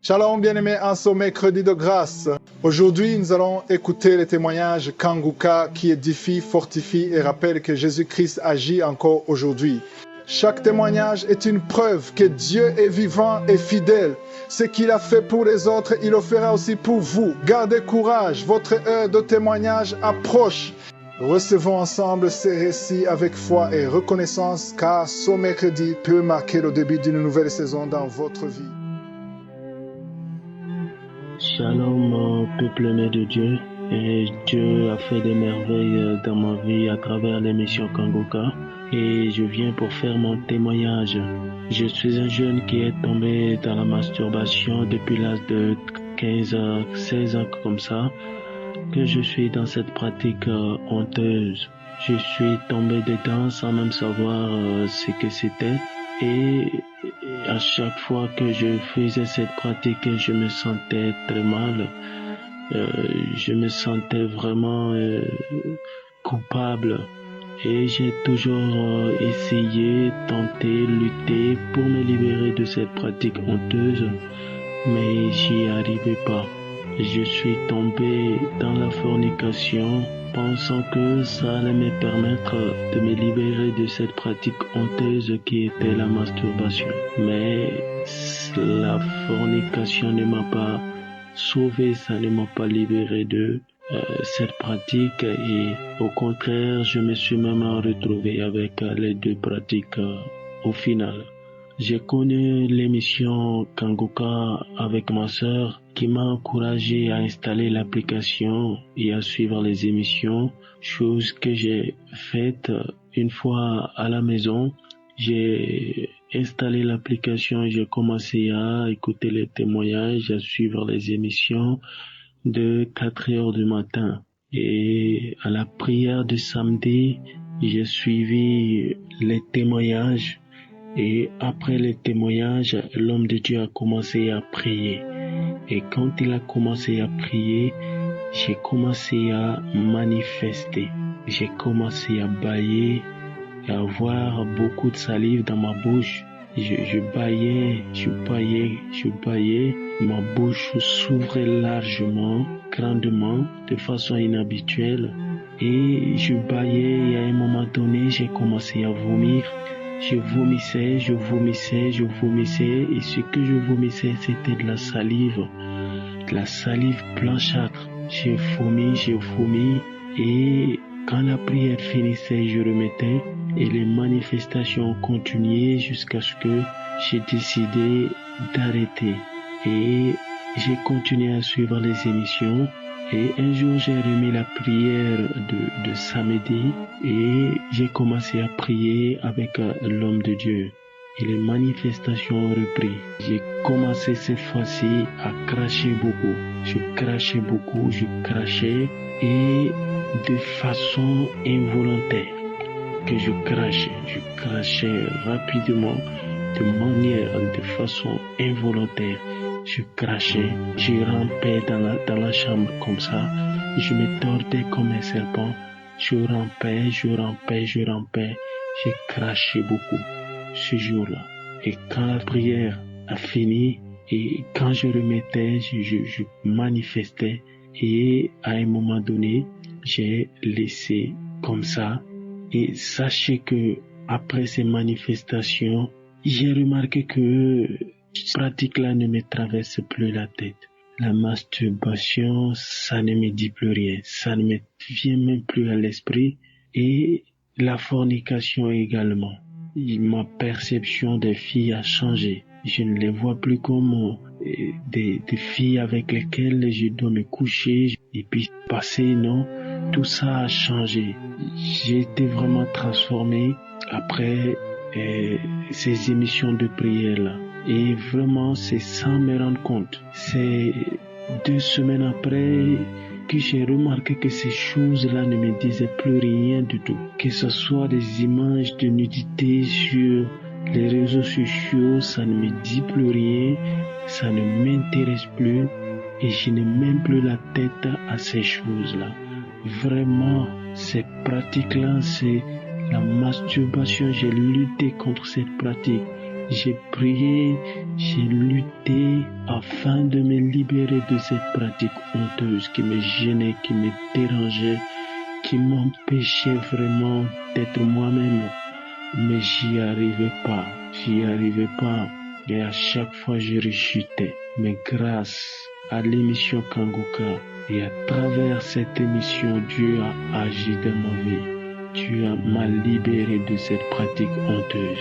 Shalom bien-aimés, en ce mercredi de grâce. Aujourd'hui, nous allons écouter le témoignage Kanguka qui édifie, fortifie et rappelle que Jésus-Christ agit encore aujourd'hui. Chaque témoignage est une preuve que Dieu est vivant et fidèle. Ce qu'il a fait pour les autres, il le fera aussi pour vous. Gardez courage, votre heure de témoignage approche. Recevons ensemble ces récits avec foi et reconnaissance car ce mercredi peut marquer le début d'une nouvelle saison dans votre vie. Shalom, peuple aimé de Dieu. Et Dieu a fait des merveilles dans ma vie à travers l'émission Kanguka. Et je viens pour faire mon témoignage. Je suis un jeune qui est tombé dans la masturbation depuis l'âge de 15 ans, 16 ans comme ça, que je suis dans cette pratique honteuse. Je suis tombé dedans sans même savoir ce que c'était. Et à chaque fois que je faisais cette pratique, je me sentais très mal. Je me sentais vraiment coupable. Et j'ai toujours essayé, tenté, lutté pour me libérer de cette pratique honteuse, mais j'y arrivais pas. Je suis tombé dans la fornication, pensant que ça allait me permettre de me libérer de cette pratique honteuse qui était la masturbation. Mais la fornication ne m'a pas sauvé, ça ne m'a pas libéré de cette pratique et au contraire, je me suis même retrouvé avec les deux pratiques au final. J'ai connu l'émission Kanguka avec ma sœur qui m'a encouragé à installer l'application et à suivre les émissions, chose que j'ai faite une fois à la maison. J'ai installé l'application et j'ai commencé à écouter les témoignages, à suivre les émissions de 4 heures du matin. Et à la prière de samedi, j'ai suivi les témoignages. Et après les témoignages, l'homme de Dieu a commencé à prier. Et quand il a commencé à prier, j'ai commencé à manifester. J'ai commencé à bâiller et à avoir beaucoup de salive dans ma bouche. Je bâillais. Ma bouche s'ouvrait largement, grandement, de façon inhabituelle. Et je bâillais et à un moment donné, j'ai commencé à vomir. Je vomissais et ce que je vomissais, c'était de la salive blanchâtre. J'ai vomi et quand la prière finissait, je remettais et les manifestations ont continué jusqu'à ce que j'ai décidé d'arrêter. Et j'ai continué à suivre les émissions. Et un jour, j'ai remis la prière de samedi et j'ai commencé à prier avec l'homme de Dieu. Et les manifestations ont repris. J'ai commencé cette fois-ci à cracher beaucoup. Je crachais et de façon involontaire que je crachais rapidement, de façon involontaire. Je crachais, je rampais dans la chambre comme ça, je me tordais comme un serpent, je rampais, j'ai craché beaucoup ce jour-là. Et quand la prière a fini, et quand je remettais, je manifestais, et à un moment donné, j'ai laissé comme ça. Et sachez que après ces manifestations, j'ai remarqué que cette pratique-là ne me traverse plus la tête. La masturbation, ça ne me dit plus rien. Ça ne me vient même plus à l'esprit. Et la fornication également. Ma perception des filles a changé. Je ne les vois plus comme des filles avec lesquelles je dois me coucher et puis passer, non. Tout ça a changé. J'ai été vraiment transformé après ces émissions de prière-là. Et vraiment, c'est sans me rendre compte. C'est 2 semaines après que j'ai remarqué que ces choses-là ne me disaient plus rien du tout. Que ce soit des images de nudité sur les réseaux sociaux, ça ne me dit plus rien, ça ne m'intéresse plus et je n'ai même plus la tête à ces choses-là. Vraiment, ces pratiques-là, c'est la masturbation. J'ai lutté contre cette pratique. J'ai prié, j'ai lutté afin de me libérer de cette pratique honteuse qui me gênait, qui me dérangeait, qui m'empêchait vraiment d'être moi-même. Mais j'y arrivais pas. Et à chaque fois, je rechutais. Mais grâce à l'émission Kanguka et à travers cette émission, Dieu a agi dans ma vie. Dieu m'a libéré de cette pratique honteuse.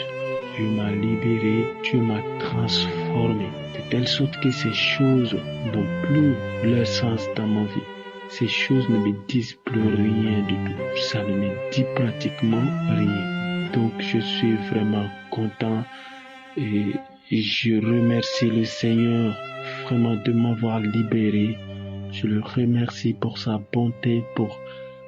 Dieu m'a libéré, Dieu m'a transformé. De telle sorte que ces choses n'ont plus leur sens dans ma vie. Ces choses ne me disent plus rien du tout. Ça ne me dit pratiquement rien. Donc je suis vraiment content et je remercie le Seigneur vraiment de m'avoir libéré. Je le remercie pour sa bonté, pour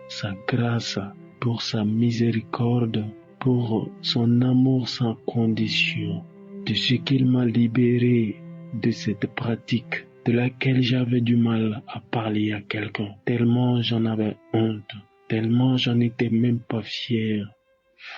sa grâce, pour sa miséricorde, pour son amour sans condition, de ce qu'il m'a libéré de cette pratique de laquelle j'avais du mal à parler à quelqu'un, tellement j'en avais honte, tellement j'en étais même pas fier.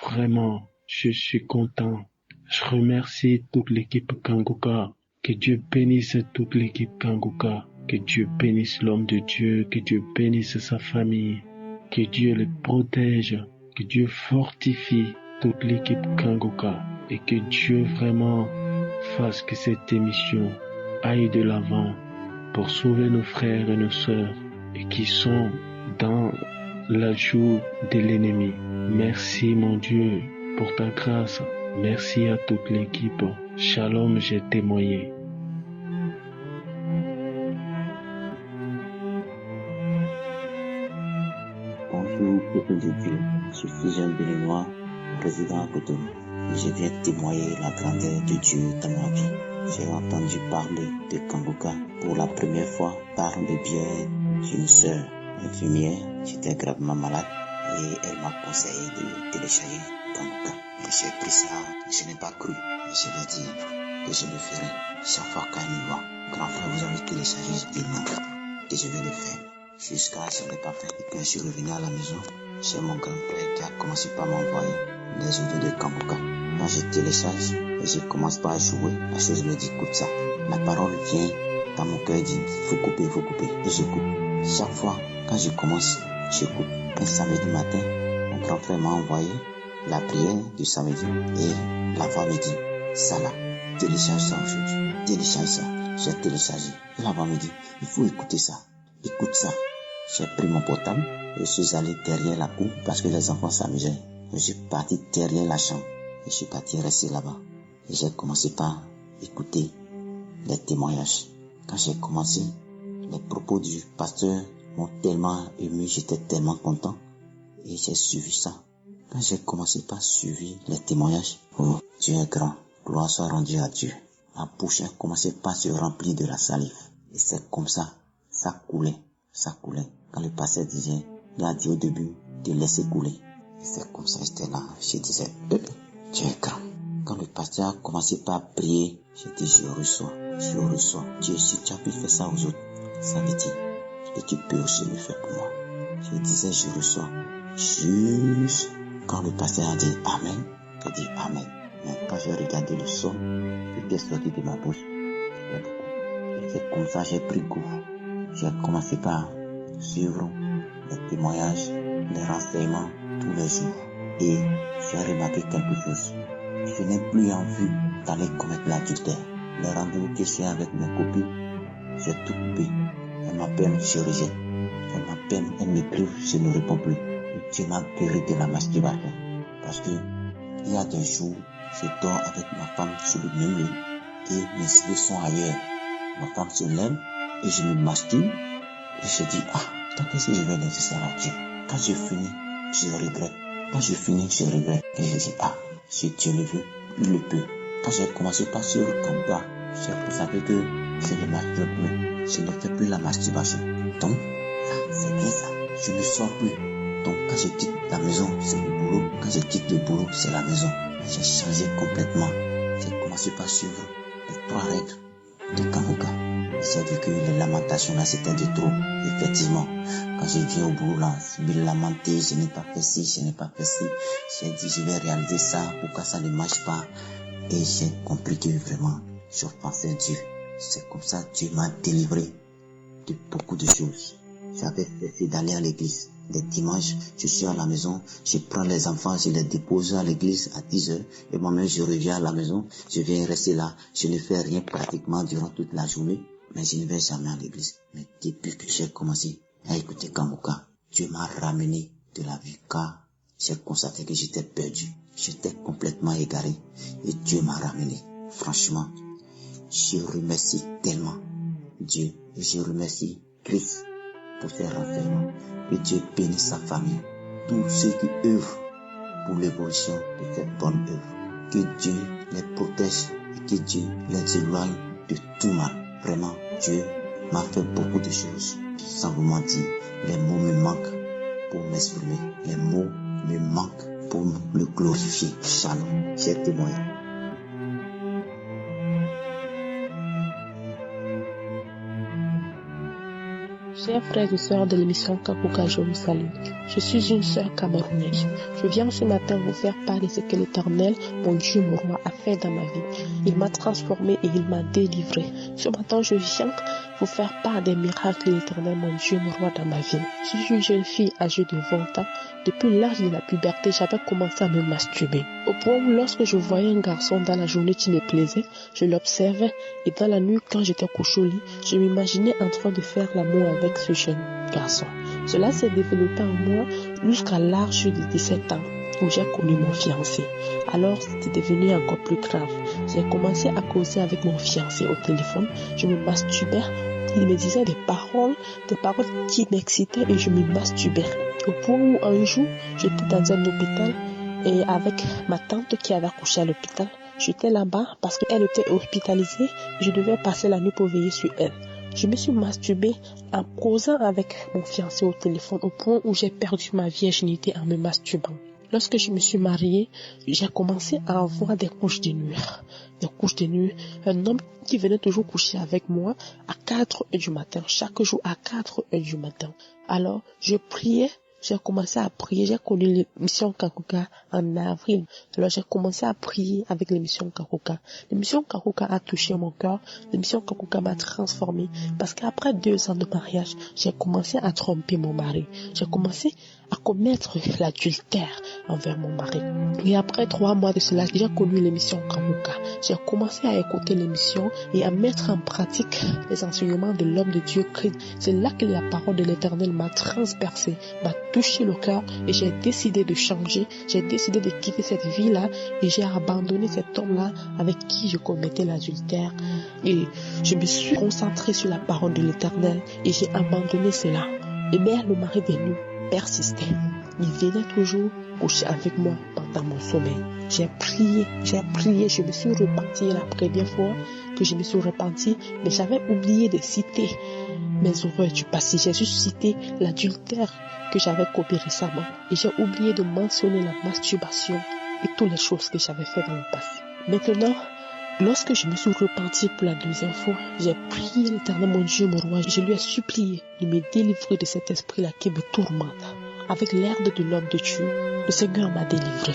Vraiment, je suis content. Je remercie toute l'équipe Kanguka. Que Dieu bénisse toute l'équipe Kanguka. Que Dieu bénisse l'homme de Dieu. Que Dieu bénisse sa famille. Que Dieu le protège. Que Dieu fortifie toute l'équipe Kanguka. Et que Dieu vraiment fasse que cette émission aille de l'avant pour sauver nos frères et nos sœurs et qui sont dans la joue de l'ennemi. Merci mon Dieu pour ta grâce. Merci à toute l'équipe. Shalom, j'ai témoigné. Bonjour, peuple de Dieu. Je suis Fidèle Béninois, résident à Cotonou. Je viens témoigner la grandeur de Dieu dans ma vie. J'ai entendu parler de Kanguka pour la première fois par le biais d'une sœur infirmière. J'étais gravement malade et elle m'a conseillé de télécharger Kanguka. Et j'ai pris ça, je n'ai pas cru. Et je lui ai dit que je le ferai chaque fois qu'elle me voit. Grand frère, vous avez téléchargé? Je dis non, que je vais le faire. Jusqu'à ce que je ne l'ai pas fait. Et quand je suis revenu à la maison, j'ai mon grand-père qui a commencé par m'envoyer les audios de Kanguka. Quand je télécharge et je commence par jouer, la chose me dit écoute ça. La parole vient dans mon cœur et dit faut couper. Et j'écoute. Chaque fois quand je commence, j'écoute. Un samedi matin, mon grand frère m'a envoyé la prière du samedi et la voix me dit ça là, télécharge ça aujourd'hui. Télécharge ça. J'ai téléchargé. Et la voix me dit il faut écouter ça. Écoute ça. J'ai pris mon portable et je suis allé derrière la cour parce que les enfants s'amusaient. Je suis parti derrière la chambre et je suis parti rester là-bas. Et j'ai commencé par écouter les témoignages. Quand j'ai commencé, les propos du pasteur m'ont tellement ému, j'étais tellement content et j'ai suivi ça. Quand j'ai commencé par suivre les témoignages, oh, Dieu est grand, gloire soit rendue à Dieu. Ma bouche a commencé par se remplir de la salive. Et c'est comme ça, ça coulait. Quand le pasteur disait, il a dit au début de laisser couler. Et c'est comme ça, j'étais là, je disais, Dieu est grand. Quand le pasteur a commencé par prier, j'ai dit, je reçois. Dieu, si tu as pu faire ça aux autres, ça veut dire que tu peux aussi le faire pour moi. Je disais, je reçois. Juste quand le pasteur a dit Amen, j'ai dit Amen. Mais quand j'ai regardé le son qui était sorti de ma bouche, c'était beaucoup. Et c'est comme ça j'ai pris goût. J'ai commencé par suivre les témoignages, les renseignements tous les jours. Et j'ai remarqué quelque chose. Je n'ai plus envie d'aller commettre l'adultère. Les rendez-vous que j'ai avec mes copines, j'ai tout coupé. Elle m'appelle, je rejette. Elle m'appelle, elle m'écrit, je ne réponds plus. Et Dieu m'a guéri de la masturbation. Parce que il y a des jours, je dors avec ma femme sur le même lit et mes idées sont ailleurs. Ma femme se lève et je me masturbe et je dis tant que si je vais laisser ça à Dieu. Quand je finis, je regrette. Et je dis si Dieu le veut, il le peut. Quand j'ai commencé par suivre comme ça, j'ai constaté que je ne masturbe plus. Je ne fais plus la masturbation. Donc, c'est bien ça. Je ne sors plus. Donc, quand je quitte la maison, c'est le boulot. Quand je quitte le boulot, c'est la maison. J'ai changé complètement. J'ai commencé par suivre les 3 règles de Kanguka. J'ai vu que les lamentations là, c'était de trop. Effectivement, quand je viens au boulot là, je me lamenter, je n'ai pas fait ci, j'ai dit je vais réaliser ça, pourquoi ça ne marche pas. Et j'ai compris que vraiment, je pensais Dieu. C'est comme ça que Dieu m'a délivré de beaucoup de choses. J'avais cessé d'aller à l'église. Les dimanches, je suis à la maison, je prends les enfants, je les dépose à l'église à 10h et moi-même je reviens à la maison, je viens rester là, je ne fais rien pratiquement durant toute la journée, mais je ne vais jamais à l'église. Mais depuis que j'ai commencé à écouter Kangoka, Dieu m'a ramené de la vie car j'ai constaté que j'étais perdu, j'étais complètement égaré et Dieu m'a ramené. Franchement, je remercie tellement Dieu et je remercie Christ pour ses renseignements. Que Dieu bénisse sa famille, tous ceux qui œuvrent pour l'évolution de cette bonne œuvre. Que Dieu les protège et que Dieu les éloigne de tout mal. Vraiment, Dieu m'a fait beaucoup de choses. Sans vous mentir, les mots me manquent pour m'exprimer. Les mots me manquent pour le glorifier. Shalom, j'ai témoigné. Chers frères et sœurs de l'émission Kangoka, je vous salue. Je suis une sœur camerounaise. Je viens ce matin vous faire part de ce que l'Éternel, mon Dieu, mon roi, a fait dans ma vie. Il m'a transformé et il m'a délivré. Ce matin, je viens vous faire part des miracles de l'Éternel, mon Dieu, mon roi, dans ma vie. Je suis une jeune fille âgée de 20 ans. Depuis l'âge de la puberté, j'avais commencé à me masturber. Au point où lorsque je voyais un garçon dans la journée qui me plaisait, je l'observais et dans la nuit, quand j'étais couché au lit, je m'imaginais en train de faire l'amour avec ce jeune garçon. Cela s'est développé en moi jusqu'à l'âge de 17 ans où j'ai connu mon fiancé. Alors c'était devenu encore plus grave. J'ai commencé à causer avec mon fiancé au téléphone. Je me masturbais. Il me disait des paroles qui m'excitaient et je me masturbais. Au point où un jour, j'étais dans un hôpital et avec ma tante qui avait accouché à l'hôpital, j'étais là-bas parce qu'elle était hospitalisée et je devais passer la nuit pour veiller sur elle. Je me suis masturbée en causant avec mon fiancé au téléphone au point où j'ai perdu ma virginité en me masturbant. Lorsque je me suis mariée, j'ai commencé à avoir des couches de nuit. Des couches de nuit. Un homme qui venait toujours coucher avec moi à 4 heures du matin, chaque jour à 4 heures du matin. Alors, je priais. J'ai commencé à prier. J'ai connu l'émission Kangoka en avril. Alors j'ai commencé à prier avec l'émission Kangoka. L'émission Kangoka a touché mon cœur. L'émission Kangoka m'a transformée. Parce qu'après 2 ans de mariage, j'ai commencé à tromper mon mari. J'ai commencé à commettre l'adultère envers mon mari. Et après 3 mois de cela, j'ai connu l'émission Kangoka. J'ai commencé à écouter l'émission et à mettre en pratique les enseignements de l'homme de Dieu Christ. C'est là que la parole de l'Éternel m'a transpercé, m'a touché le cœur et j'ai décidé de changer. J'ai décidé de quitter cette vie-là et j'ai abandonné cet homme-là avec qui je commettais l'adultère. Et je me suis concentrée sur la parole de l'Éternel et j'ai abandonné cela. Et mais le mari venu persistait. Il venait toujours coucher avec moi pendant mon sommeil. J'ai prié, je me suis repentie la première fois que je me suis repentie, mais j'avais oublié de citer mes horreurs du passé. J'ai juste cité l'adultère que j'avais commis récemment et j'ai oublié de mentionner la masturbation et toutes les choses que j'avais fait dans le passé. Maintenant, lorsque je me suis repentie pour la deuxième fois, j'ai prié l'Éternel, mon Dieu, mon roi. Je lui ai supplié de me délivrer de cet esprit-là qui me tourmente. Avec l'aide de l'homme de Dieu, le Seigneur m'a délivré.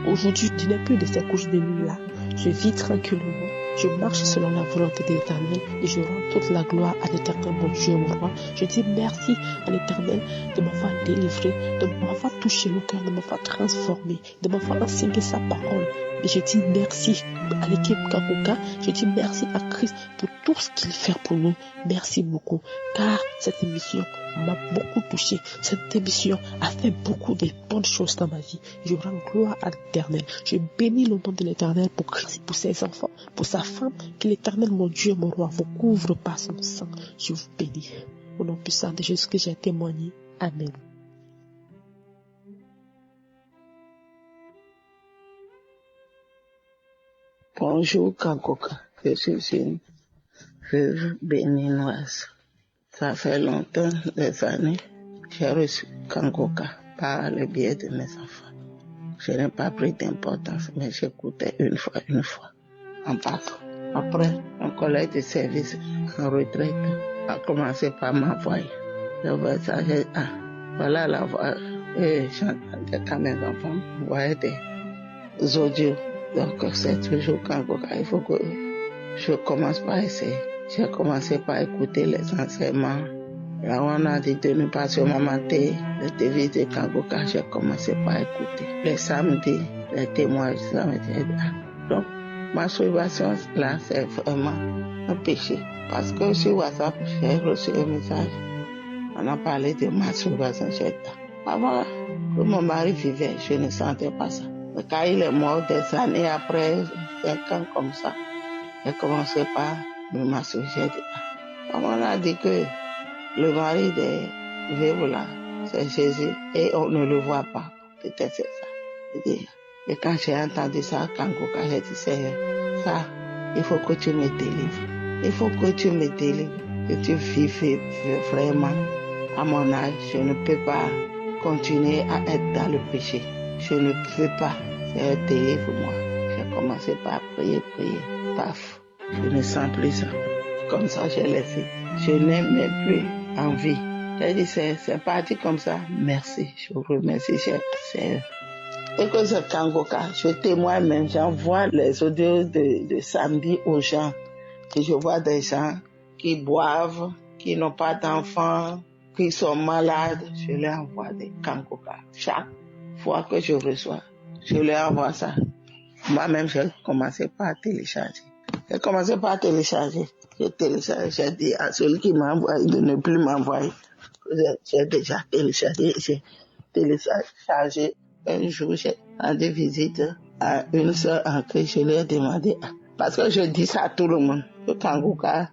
Aujourd'hui, je n'ai plus de ces couches de nuit-là. Je vis tranquillement. Je marche selon la volonté de l'Éternel et je rends toute la gloire à l'Éternel, mon Dieu, mon roi. Je dis merci à l'Éternel de m'avoir délivré, de m'avoir touché le cœur, de m'avoir transformé, de m'avoir enseigné sa parole. Et je dis merci à l'équipe Kangoka. Je dis merci à Christ pour tout ce qu'il fait pour nous. Merci beaucoup. Car cette émission m'a beaucoup touché. Cette émission a fait beaucoup de bonnes choses dans ma vie. Je rends gloire à l'Éternel. Je bénis le nom de l'Éternel pour Christ, pour ses enfants, pour sa femme. Que l'Éternel, mon Dieu, mon roi, vous couvre par son sang. Je vous bénis. Au nom puissant de Jésus que j'ai témoigné. Amen. Bonjour Kangoka, je suis une veuve béninoise. Ça fait longtemps, des années, j'ai reçu Kangoka par le biais de mes enfants. Je n'ai pas pris d'importance, mais j'écoutais une fois, en passant. Après, un collègue de service en retraite a commencé par m'envoyer. Je vois ça, j'ai dit, voilà la voix. Et j'entendais quand mes enfants voyaient des audios Donc, c'est toujours Kangoka. Il faut que je commence par essayer. J'ai commencé par écouter les enseignements. Là, on a dit de ne pas se momenter les devis de Kangoka. J'ai commencé par écouter. Les samedis, les témoignages, ça me dit, donc, masturbation, là, c'est vraiment un péché. Parce que sur WhatsApp, j'ai reçu un message. On a parlé de masturbation chez toi. Avant que mon mari vivait, je ne sentais pas ça. Mais quand il est mort des années après, 5 ans comme ça, j'ai commencé par me masturber. On a dit que le mari des veuves là, c'est Jésus et on ne le voit pas. Peut-être c'est ça. Et quand j'ai entendu ça, Kangoka, j'ai dit, Seigneur, ça, il faut que tu me délivres. Il faut que tu me délivres. Que tu vives vraiment. À mon âge, je ne peux pas continuer à être dans le péché. Je ne peux pas. Seigneur, délivre-moi. J'ai commencé par prier. Paf, je ne sens plus ça. Comme ça, j'ai laissé. Je n'ai même plus envie. J'ai dit, c'est parti comme ça. Merci. Je vous remercie, Seigneur. Et que c'est Kangoka, je témoigne même, j'envoie les audios de samedi aux gens. Si je vois des gens qui boivent, qui n'ont pas d'enfants, qui sont malades, je leur envoie des Kangoka. Chaque fois que je reçois, je leur envoie ça. Moi-même, j'ai commencé par télécharger. J'ai dit à celui qui m'a envoyé de ne plus m'envoyer. J'ai déjà téléchargé, Un jour, j'ai rendu visite à une sœur en Christ. Je lui ai demandé, parce que je dis ça à tout le monde, que Kangoka,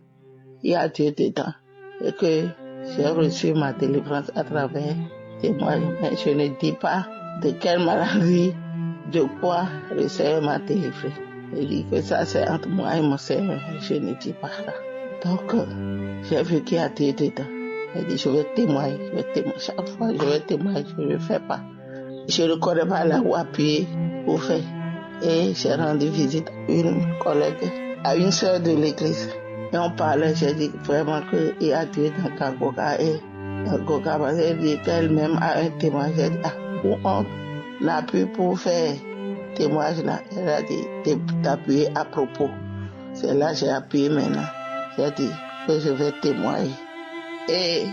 il y a Dieu dedans. Et que j'ai reçu ma délivrance à travers témoignages. Mais je ne dis pas de quelle maladie, de quoi le Seigneur m'a délivré. Je dis que ça, c'est entre moi et mon Seigneur. Je ne dis pas ça. Donc, j'ai vu qu'il y a Dieu dedans. J'ai dit, je vais témoigner. Chaque fois, je vais témoigner, je ne le fais pas. Je ne connais pas là où appuyer pour faire. Et j'ai rendu visite à une collègue, à une sœur de l'église. Et on parlait, j'ai dit vraiment qu'il y a Dieu dans Kangoka. Et Kangoka m'a dit qu'elle-même a un témoignage. J'ai dit, où on appuie pour faire témoignage là? Elle a dit d'appuyer à propos. C'est là que j'ai appuyé maintenant. J'ai dit que je vais témoigner. Et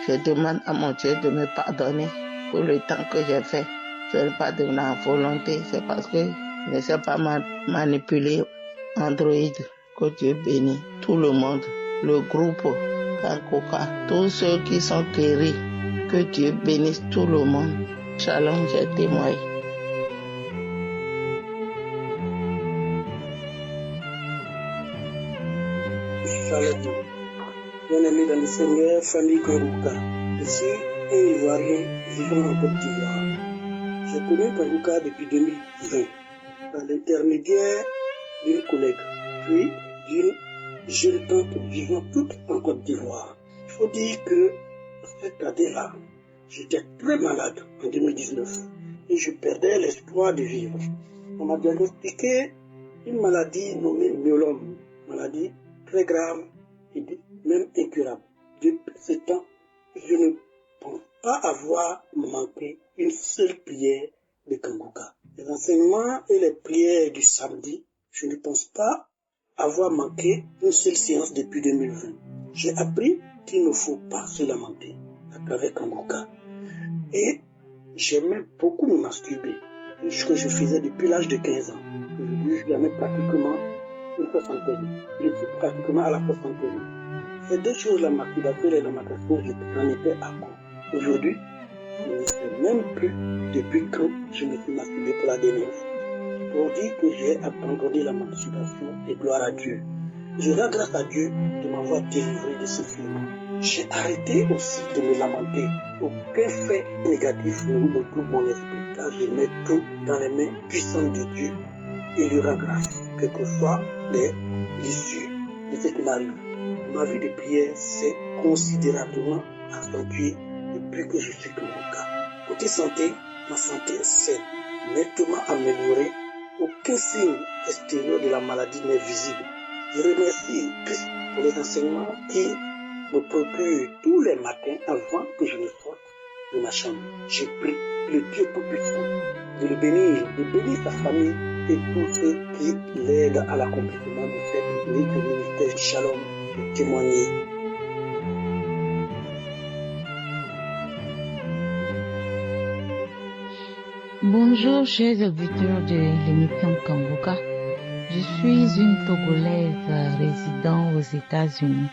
je demande à mon Dieu de me pardonner pour le temps que j'ai fait. Ce n'est pas de ma volonté, c'est parce que je ne sais pas manipuler Android. Que Dieu bénisse tout le monde, le groupe Kangoka, tous ceux qui sont guéris. Que Dieu bénisse tout le monde. Shalom, j'ai témoigné. Shalom. Bien-aimés dans le Seigneur, famille Kangoka. Je suis un Ivoirien vivant en Côte d'Ivoire. J'ai connu Kangoka depuis 2020, par l'intermédiaire d'une collègue, puis d'une jeune tante vivant toute en Côte d'Ivoire. Il faut dire que cette année-là, j'étais très malade en 2019 et je perdais l'espoir de vivre. On m'a diagnostiqué une maladie nommée myélome, maladie très grave et même incurable. Depuis ce temps, je ne pense pas avoir manqué une seule prière de Kangoka. Les enseignements et les prières du samedi, je ne pense pas avoir manqué une seule séance depuis 2020. J'ai appris qu'il ne faut pas se lamenter à travers Kangoka. Et j'aimais beaucoup me masturber, ce que je faisais depuis l'âge de 15 ans. Aujourd'hui, j'en ai pratiquement une soixantaine. Je suis pratiquement à la soixantaine. Ces deux choses, la masturbation et la lamentation, j'en étais à court. Aujourd'hui, je ne sais même plus depuis quand je me suis masturbé pour la dernière fois. Pour dire que j'ai abandonné la masturbation et gloire à Dieu. Je rends grâce à Dieu de m'avoir délivré de ce film. J'ai arrêté aussi de me lamenter. Aucun fait négatif ne me trouve mon esprit, car je mets tout dans les mains puissantes de Dieu et lui rends grâce, quelles que soient l'issue de ce qui m'arrive. Ma vie de prière s'est considérablement accentuée depuis que je suis Kangoka. Côté santé, ma santé s'est nettement améliorée. Aucun signe extérieur de la maladie n'est visible. Je remercie Christ pour les enseignements qui me procurent tous les matins avant que je ne sorte de ma chambre. Je prie le Dieu Tout-Puissant de le bénir, de bénir sa famille et tous ceux qui l'aident à l'accomplissement de cette ministère Shalom de témoigner. Bonjour, chers auditeurs de l'émission Kanguka. Je suis une Togolaise résidant aux États-Unis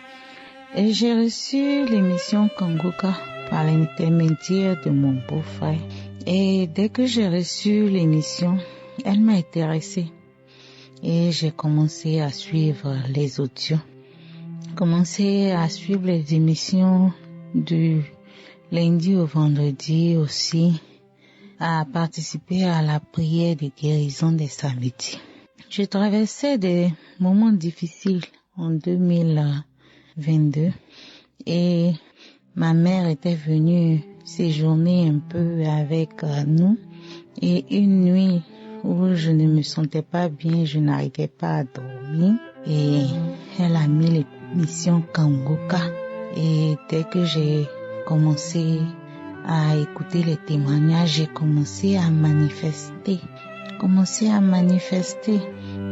et j'ai reçu l'émission Kanguka par l'intermédiaire de mon beau-frère. Et dès que j'ai reçu l'émission, elle m'a intéressée et j'ai commencé à suivre les audios, commencé à suivre les émissions du lundi au vendredi aussi, à participer à la prière de guérison des samedis. Je traversais des moments difficiles en 2022 et ma mère était venue séjourner un peu avec nous et une nuit où je ne me sentais pas bien, je n'arrivais pas à dormir et elle a mis l'émission Kanguka et dès que j'ai commencé à écouter les témoignages, j'ai commencé à manifester.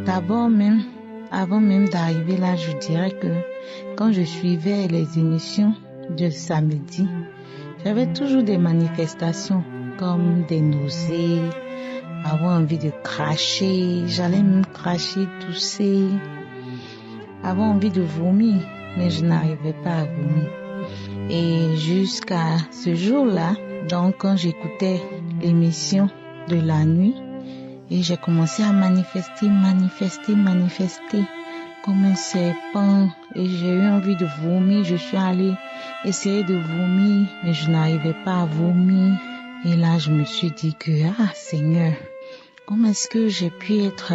D'abord même, avant même d'arriver là, je dirais que quand je suivais les émissions de samedi, j'avais toujours des manifestations comme des nausées, avoir envie de cracher, j'allais même cracher, tousser, avoir envie de vomir, mais je n'arrivais pas à vomir. Et jusqu'à ce jour-là, donc quand j'écoutais l'émission de la nuit, et j'ai commencé à manifester comme un serpent et j'ai eu envie de vomir. Je suis allée essayer de vomir, mais je n'arrivais pas à vomir. Et là, je me suis dit que, Seigneur, comment est-ce que j'ai pu être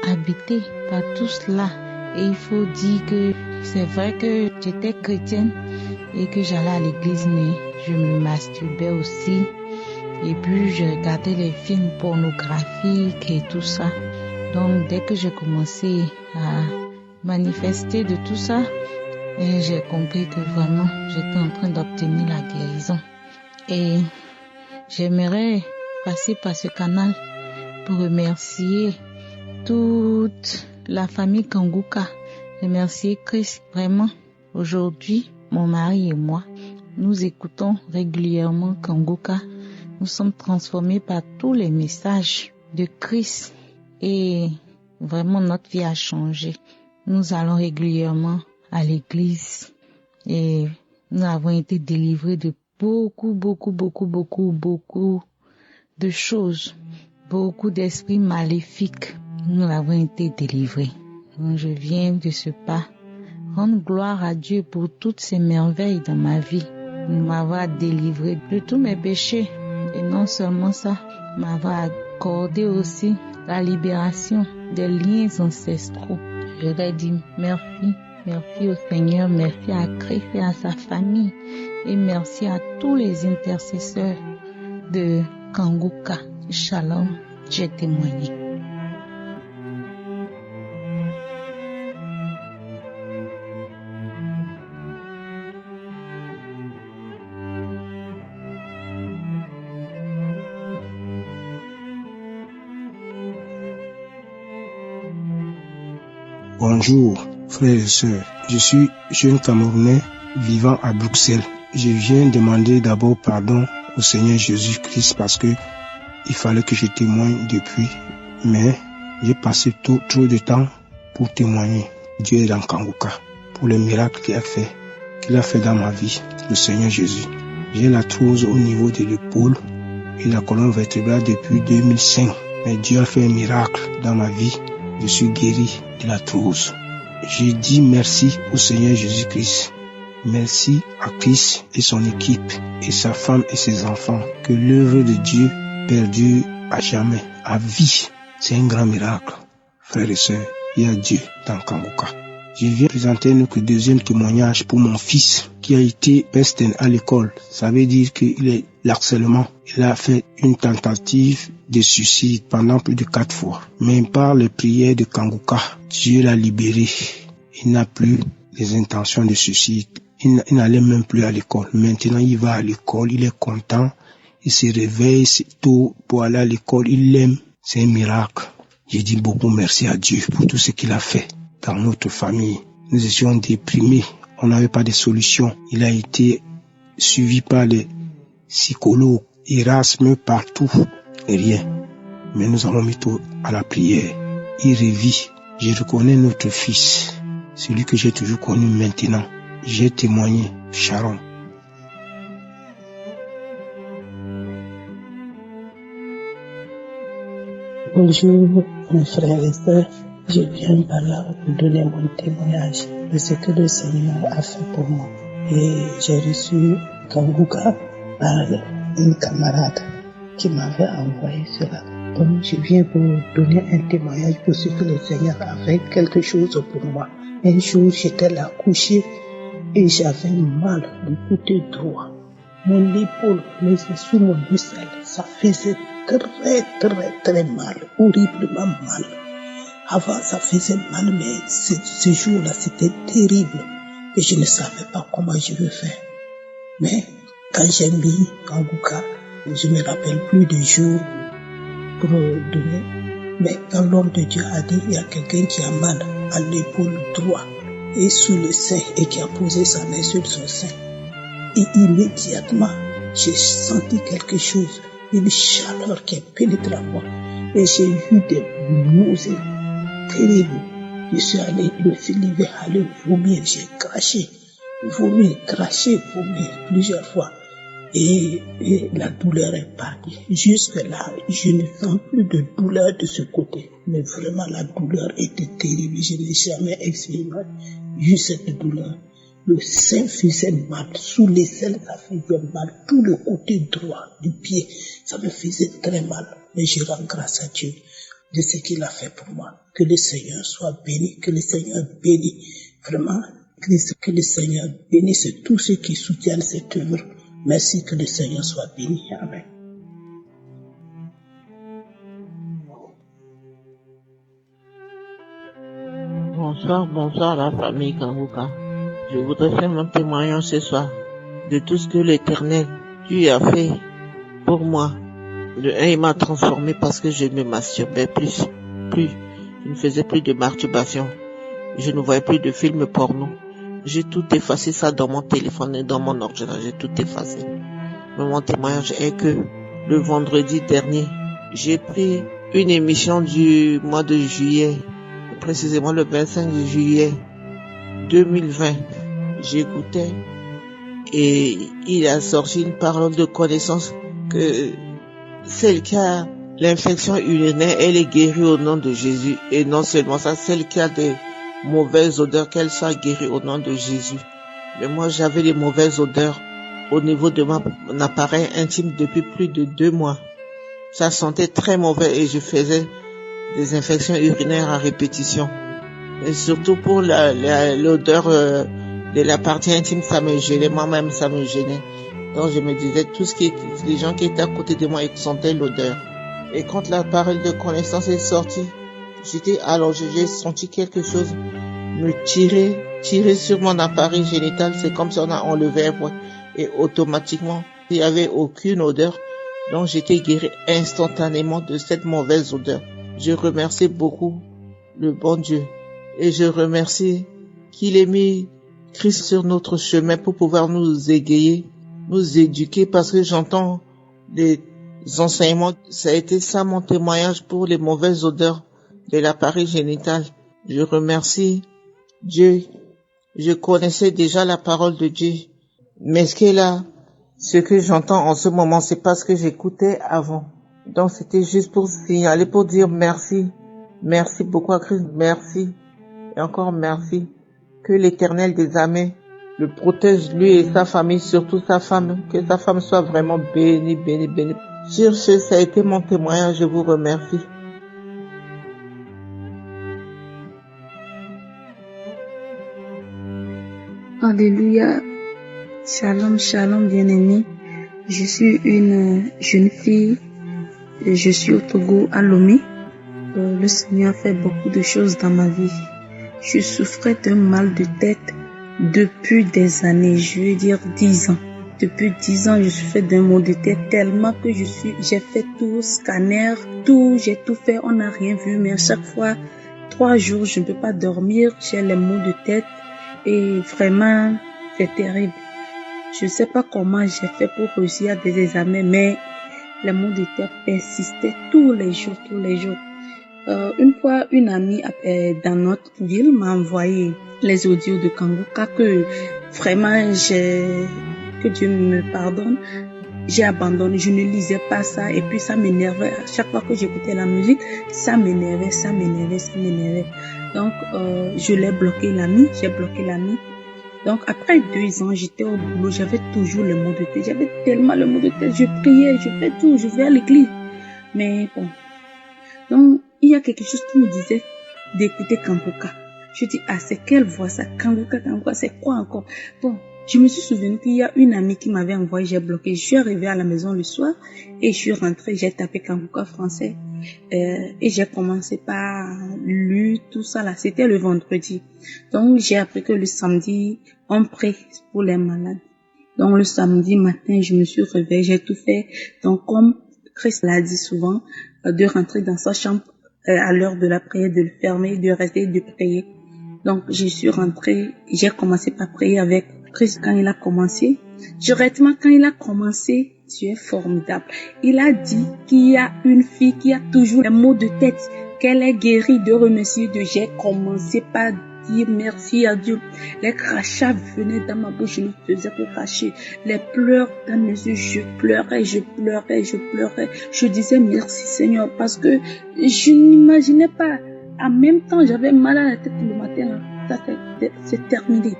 habitée par tout cela? Et il faut dire que c'est vrai que j'étais chrétienne et que j'allais à l'église, mais je me masturbais aussi. Et puis, je regardais les films pornographiques et tout ça. Donc, dès que j'ai commencé à manifester de tout ça, et j'ai compris que vraiment, j'étais en train d'obtenir la guérison. Et j'aimerais passer par ce canal pour remercier toute la famille Kanguka. Remercier Christ. Vraiment, aujourd'hui, mon mari et moi, nous écoutons régulièrement Kanguka. Nous sommes transformés par tous les messages de Christ et vraiment notre vie a changé. Nous allons régulièrement à l'église et nous avons été délivrés de beaucoup de choses, beaucoup d'esprits maléfiques. Nous avons été délivrés. Donc je viens de ce pas rendre gloire à Dieu pour toutes ces merveilles dans ma vie, m'avoir délivré de tous mes péchés. Et non seulement ça, m'avoir accordé aussi la libération des liens ancestraux. Je leur dis merci au Seigneur, merci à Christ et à sa famille et merci à tous les intercesseurs de Kanguka. Shalom, j'ai témoigné. Bonjour, frères et sœurs. Je suis jeune Camerounais vivant à Bruxelles. Je viens demander d'abord pardon au Seigneur Jésus-Christ parce que il fallait que je témoigne depuis, mais j'ai passé trop de temps pour témoigner. Dieu est dans Kanguka pour les miracles qu'il a fait dans ma vie, le Seigneur Jésus. J'ai l'arthrose au niveau de l'épaule et la colonne vertébrale depuis 2005, mais Dieu a fait un miracle dans ma vie. Je suis guéri de l'arthrose. Je dis merci au Seigneur Jésus-Christ. Merci à Christ et son équipe et sa femme et ses enfants. Que l'œuvre de Dieu perdure à jamais, à vie. C'est un grand miracle. Frères et sœurs, il y a Dieu dans Kanguka. Je viens présenter notre deuxième témoignage pour mon fils qui a été pesté à l'école. Ça veut dire qu'il est l'harcèlement. Il a fait une tentative de suicide pendant plus de 4 fois. Mais par les prières de Kanguka, Dieu l'a libéré. Il n'a plus les intentions de suicide. Il n'allait même plus à l'école. Maintenant, il va à l'école, il est content. Il se réveille tôt pour aller à l'école. Il l'aime. C'est un miracle. Je dis beaucoup merci à Dieu pour tout ce qu'il a fait dans notre famille. Nous étions déprimés, on n'avait pas de solution. Il a été suivi par les psychologues, Erasme partout, et rien. Mais nous avons mis tout à la prière. Il revit. Je reconnais notre fils, celui que j'ai toujours connu maintenant. J'ai témoigné, Sharon. Bonjour mes frères et sœurs, je viens par là vous donner mon témoignage de ce que le Seigneur a fait pour moi. Et j'ai reçu Kanguka par une camarade qui m'avait envoyé cela. Donc je viens pour donner un témoignage pour ce que le Seigneur a fait quelque chose pour moi. Un jour j'étais là couché et j'avais mal du côté droit. Mon épaule, mais sous mon buccelle, ça faisait très mal, horriblement mal. Avant, ça faisait mal, mais ce jour-là, c'était terrible. Et je ne savais pas comment je vais faire. Mais quand j'ai mis Kanguka, je ne me rappelle plus de jours pour donner. Mais quand l'homme de Dieu a dit, il y a quelqu'un qui a mal à l'épaule droite et sous le sein et qui a posé sa main sur son sein. Et immédiatement, j'ai senti quelque chose, une chaleur qui a pénétré en moi. Et j'ai eu des nausées terribles. Je suis allé me lever, aller vomir, j'ai craché, vomir plusieurs fois. Et la douleur est partie. Jusque là, je ne sens plus de douleur de ce côté. Mais vraiment, la douleur était terrible. Je n'ai jamais expérimenté cette douleur. Le sein faisait mal, sous l'aisselle ça faisait mal, tout le côté droit du pied, ça me faisait très mal. Mais je rends grâce à Dieu de ce qu'il a fait pour moi. Que le Seigneur soit béni, que le Seigneur bénisse, vraiment, que le Seigneur bénisse tous ceux qui soutiennent cette œuvre. Merci, que le Seigneur soit béni. Amen. Bonsoir la famille Kanguka. Je voudrais faire mon témoignage ce soir de tout ce que l'Éternel Dieu a fait pour moi. Il m'a transformé parce que je me masturbais plus. Je ne faisais plus de masturbation. Je ne voyais plus de films porno. J'ai tout effacé ça dans mon téléphone et dans mon ordinateur. J'ai tout effacé. Mais mon témoignage est que le vendredi dernier, j'ai pris une émission du mois de juillet, précisément le 25 juillet 2020. J'écoutais et il a sorti une parole de connaissance que celle qui a l'infection urinaire, elle est guérie au nom de Jésus. Et non seulement ça, celle qui a des mauvaises odeurs, qu'elle soit guérie au nom de Jésus. Mais moi, j'avais des mauvaises odeurs au niveau de mon appareil intime depuis plus de 2 mois. Ça sentait très mauvais et je faisais des infections urinaires à répétition. Et surtout pour l'odeur de la partie intime, ça me gênait, moi-même ça me gênait. Donc je me disais, les gens qui étaient à côté de moi, ils sentaient l'odeur. Et quand la parole de connaissance est sortie, j'étais allongé, j'ai senti quelque chose me tirer sur mon appareil génital. C'est comme si on a enlevé un poids. Et automatiquement, il n'y avait aucune odeur. Donc j'étais guéri instantanément de cette mauvaise odeur. Je remercie beaucoup le bon Dieu. Et je remercie qu'il ait mis Christ sur notre chemin pour pouvoir nous égayer, nous éduquer, parce que j'entends des enseignements. Ça a été ça mon témoignage pour les mauvaises odeurs de l'appareil génital. Je remercie Dieu. Je connaissais déjà la parole de Dieu. Mais ce que j'entends en ce moment, c'est pas ce que j'écoutais avant. Donc c'était juste pour signaler, pour dire merci. Merci beaucoup à Christ. Merci. Et encore merci. Que l'Éternel des armées le protège, lui et sa famille, surtout sa femme. Que sa femme soit vraiment bénie. Sur ce, ça a été mon témoignage. Je vous remercie. Alléluia. Shalom, bien-aimés. Je suis une jeune fille. Je suis au Togo, à Lomé. Le Seigneur a fait beaucoup de choses dans ma vie. Je souffrais d'un mal de tête depuis des années, je veux dire 10 ans. depuis 10 ans, je suis fait d'un maux de tête tellement que j'ai fait tout, scanner, tout, j'ai tout fait, on n'a rien vu, mais à chaque fois, 3 jours, je ne peux pas dormir, j'ai les maux de tête et vraiment, c'est terrible. Je ne sais pas comment j'ai fait pour réussir à des examens, mais les maux de tête persistaient tous les jours. Une fois, une amie dans notre ville m'a envoyé les audios de Kanguka que vraiment que Dieu me pardonne, j'ai abandonné, je ne lisais pas ça et puis ça m'énervait. À chaque fois que j'écoutais la musique, ça m'énervait. Donc, j'ai bloqué l'ami. Donc, après 2 ans, j'étais au boulot, j'avais toujours les maux de tête. J'avais tellement les maux de tête, je priais, je fais tout, je vais à l'église. Mais bon. Donc, il y a quelque chose qui me disait d'écouter Kanguka. Je dis, c'est quelle voix ça? Kanguka, c'est quoi encore? Bon, je me suis souvenu qu'il y a une amie qui m'avait envoyé, j'ai bloqué. Je suis arrivée à la maison le soir et je suis rentrée, j'ai tapé Kanguka français. Et j'ai commencé par lire tout ça là. C'était le vendredi. Donc, j'ai appris que le samedi, on prie pour les malades. Donc, le samedi matin, je me suis réveillée, j'ai tout fait. Donc, comme Christ l'a dit souvent, de rentrer dans sa chambre à l'heure de la prière, de le fermer, de rester, de prier. Donc, je suis rentrée, j'ai commencé par prier avec Christ quand il a commencé. Directement, quand il a commencé, Dieu est formidable. Il a dit qu'il y a une fille qui a toujours les maux de tête, qu'elle est guérie de remercier Dieu. J'ai commencé par dire merci à Dieu. Les crachats venaient dans ma bouche, je ne faisais que cracher. Les pleurs dans mes yeux, je pleurais. Je disais merci Seigneur parce que je n'imaginais pas. En même temps, j'avais mal à la tête le matin. Ça, c'est terminé.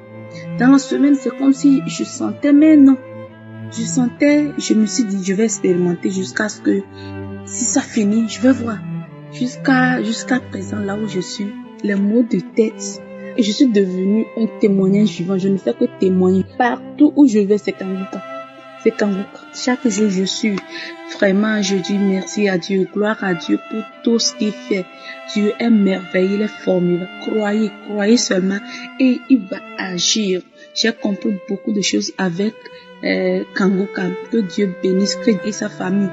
Dans la semaine, c'est comme si je sentais, mais non. Je me suis dit, je vais expérimenter jusqu'à ce que, si ça finit, je vais voir. Jusqu'à présent, là où je suis, les maux de tête, et je suis devenue un témoignage vivant. Je ne fais que témoigner. Partout où je vais, c'est Kanguka. Chaque jour, je suis vraiment, je dis merci à Dieu, gloire à Dieu pour tout ce qu'il fait. Dieu est merveilleux, il est formidable. Croyez seulement et il va agir. J'ai compris beaucoup de choses avec Kanguka. Que Dieu bénisse, que sa famille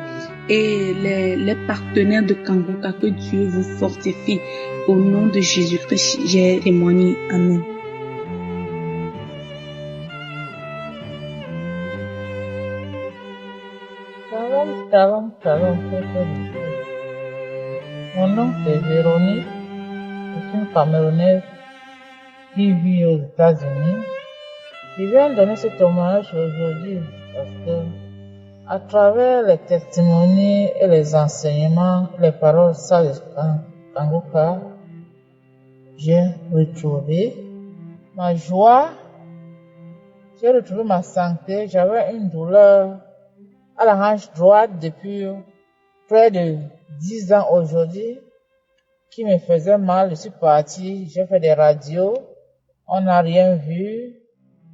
et les partenaires de Kanguka, que Dieu vous fortifie. Au nom de Jésus-Christ, j'ai témoigné. Amen. Shalom, mon nom c'est Véronique, je suis une Camerounaise qui vit aux États-Unis. Je viens donner ce témoignage aujourd'hui parce que à travers les testimonies et les enseignements, les paroles sages de Kanguka, j'ai retrouvé ma joie, j'ai retrouvé ma santé. J'avais une douleur à la hanche droite depuis près de 10 ans aujourd'hui, qui me faisait mal. Je suis partie, j'ai fait des radios, on n'a rien vu.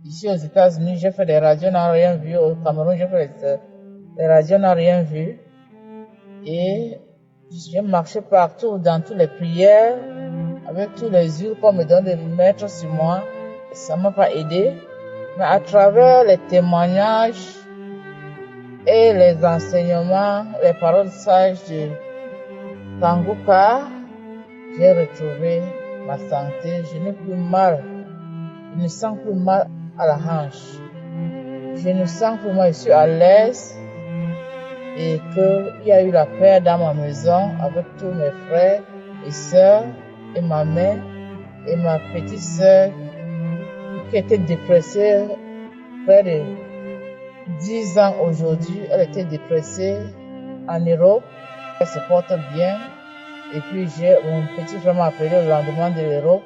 Ici aux États-Unis, j'ai fait des radios, on n'a rien vu. Au Cameroun, j'ai fait des radios, on n'a rien vu. Et j'ai marché partout, dans toutes les prières, avec tous les huiles qu'on me donne de mettre sur moi. Ça m'a pas aidé. Mais à travers les témoignages et les enseignements, les paroles sages de Kanguka, j'ai retrouvé ma santé. Je n'ai plus mal. Je ne sens plus mal à la hanche. Je ne sens plus mal. Je suis à l'aise. Et qu'il y a eu la paix dans ma maison avec tous mes frères et sœurs et ma mère et ma petite sœur qui était dépressée près de 10 ans aujourd'hui. Elle était dépressée en Europe. Elle se porte bien. Et puis mon petit frère m'a appelé le lendemain de l'Europe.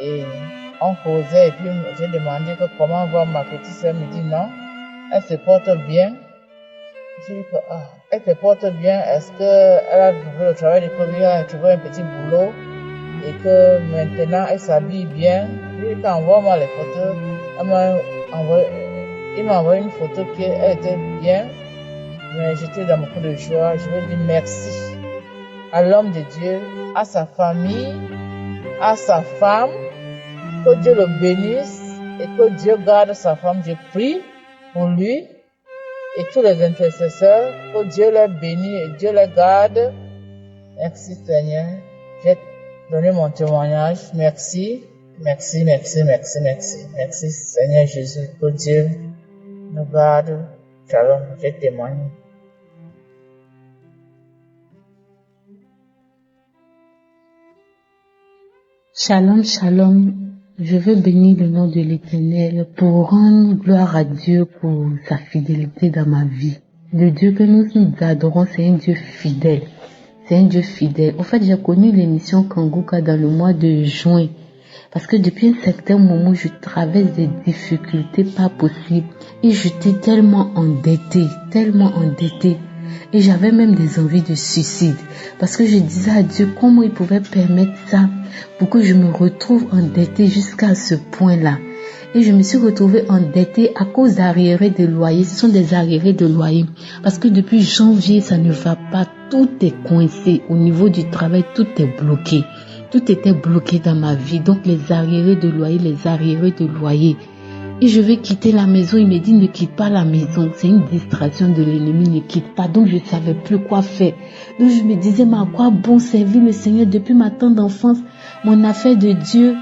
Et on causait. Et puis j'ai demandé comment va ma petite sœur. Elle me dit non. Elle se porte bien. J'ai dit elle se porte bien. Est-ce qu'elle a trouvé le travail de Covid? Elle a trouvé un petit boulot. Et que maintenant elle s'habille bien. J'ai dit envoie-moi les photos. Il m'a envoyé une photo qu'elle était bien. Mais j'étais dans beaucoup de joie. Je veux dire merci à l'homme de Dieu, à sa famille, à sa femme. Que Dieu le bénisse et que Dieu garde sa femme. Je prie pour lui et tous les intercesseurs, que Dieu les bénisse et Dieu les garde. Merci Seigneur, j'ai donné mon témoignage. Merci Seigneur Jésus, que Dieu nous garde. Shalom, j'ai témoigné. Shalom, shalom. Je veux bénir le nom de l'Éternel pour rendre gloire à Dieu pour sa fidélité dans ma vie. Le Dieu que nous adorons, c'est un Dieu fidèle. C'est un Dieu fidèle. En fait, j'ai connu l'émission Kanguka dans le mois de juin. Parce que depuis un certain moment, je traverse des difficultés pas possibles. Et j'étais tellement endettée. Et j'avais même des envies de suicide. Parce que je disais à Dieu comment il pouvait permettre ça pour que je me retrouve endettée jusqu'à ce point-là. Et je me suis retrouvée endettée à cause d'arriérés de loyer. Ce sont des arriérés de loyer. Parce que depuis janvier, ça ne va pas. Tout est coincé. Au niveau du travail, tout est bloqué. Tout était bloqué dans ma vie. Donc les arriérés de loyer. Et je vais quitter la maison. Il me dit ne quitte pas la maison. C'est une distraction de l'ennemi. Ne quitte pas. Donc je ne savais plus quoi faire. Donc je me disais mais à quoi bon servir le Seigneur depuis ma tendre d'enfance, mon affaire de Dieu.